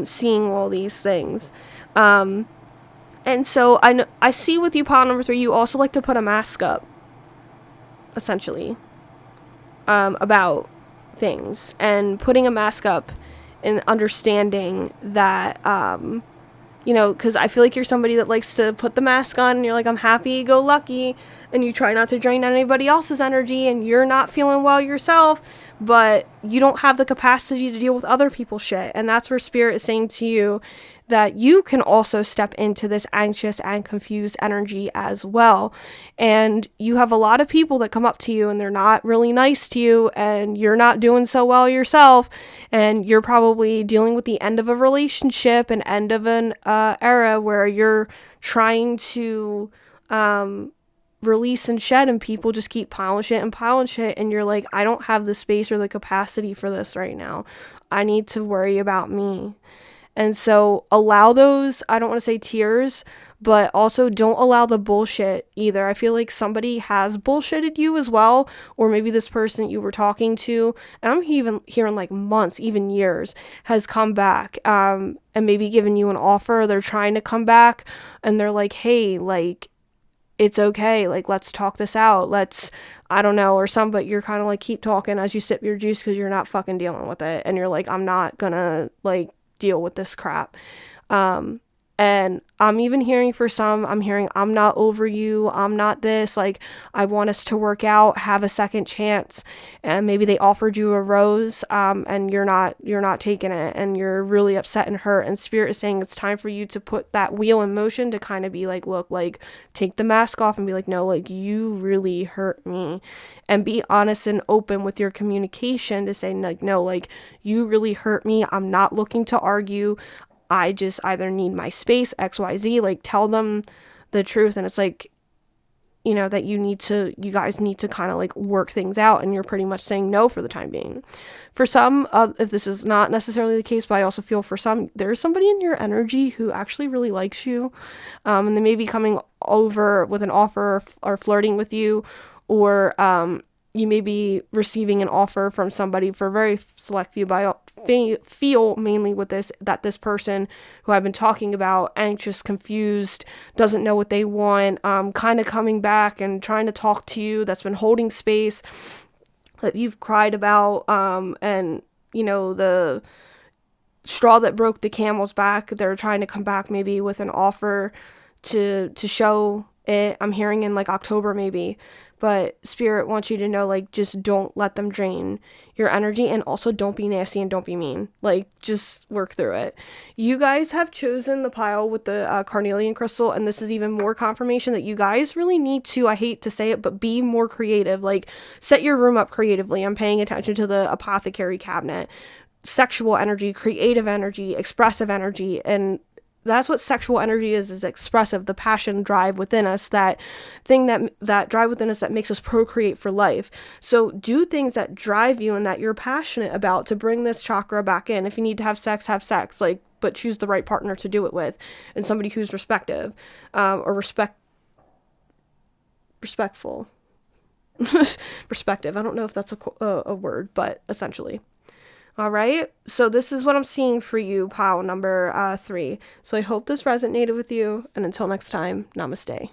seeing all these things. And so I see with you, pile number 3, you also like to put a mask up, essentially, about things. And putting a mask up and understanding that, because I feel like you're somebody that likes to put the mask on and you're like, I'm happy go lucky, and you try not to drain anybody else's energy, and you're not feeling well yourself, but you don't have the capacity to deal with other people's shit. And that's where Spirit is saying to you that you can also step into this anxious and confused energy as well. And you have a lot of people that come up to you and they're not really nice to you, and you're not doing so well yourself, and you're probably dealing with the end of a relationship and end of an era where you're trying to release and shed, and people just keep piling shit, and you're like, I don't have the space or the capacity for this right now. I need to worry about me. And so allow those, I don't want to say tears, but also don't allow the bullshit either. I feel like somebody has bullshitted you as well, or maybe this person you were talking to, and I'm even hearing like months, even years, has come back and maybe given you an offer. They're trying to come back and they're like, hey, like, it's okay. Like, let's talk this out. I don't know, or some, but you're kind of like, keep talking as you sip your juice because you're not fucking dealing with it. And you're like, I'm not gonna like deal with this crap. And I'm even hearing for some, I'm hearing, I'm not over you, I'm not this, like, I want us to work out, have a second chance. And maybe they offered you a rose, and you're not taking it, and you're really upset and hurt, and Spirit is saying it's time for you to put that wheel in motion to kind of be like, look, like, take the mask off and be like, no, like, you really hurt me, and be honest and open with your communication to say, like, no, like, you really hurt me, I'm not looking to argue, I just either need my space, XYZ, like, tell them the truth. And it's like, that you guys need to kind of like work things out, and you're pretty much saying no for the time being. For some, if this is not necessarily the case, but I also feel for some, there's somebody in your energy who actually really likes you, and they may be coming over with an offer or flirting with you, or you may be receiving an offer from somebody for a very select few, but I feel mainly with this, that this person who I've been talking about, anxious, confused, doesn't know what they want, kind of coming back and trying to talk to you, that's been holding space, that you've cried about, and, the straw that broke the camel's back, they're trying to come back maybe with an offer to show it. I'm hearing in like October maybe, but Spirit wants you to know, like, just don't let them drain your energy, and also don't be nasty and don't be mean. Like, just work through it. You guys have chosen the pile with the carnelian crystal, and this is even more confirmation that you guys really need to, I hate to say it, but be more creative. Like, set your room up creatively. I'm paying attention to the apothecary cabinet. Sexual energy, creative energy, expressive energy, and that's what sexual energy is expressive, the passion, drive within us, that thing that drive within us that makes us procreate for life. So do things that drive you and that you're passionate about to bring this chakra back in. If you need to have sex, like, but choose the right partner to do it with, and somebody who's respectful. Perspective. I don't know if that's a word, but essentially. All right, so this is what I'm seeing for you, pile number 3. So I hope this resonated with you, and until next time, namaste.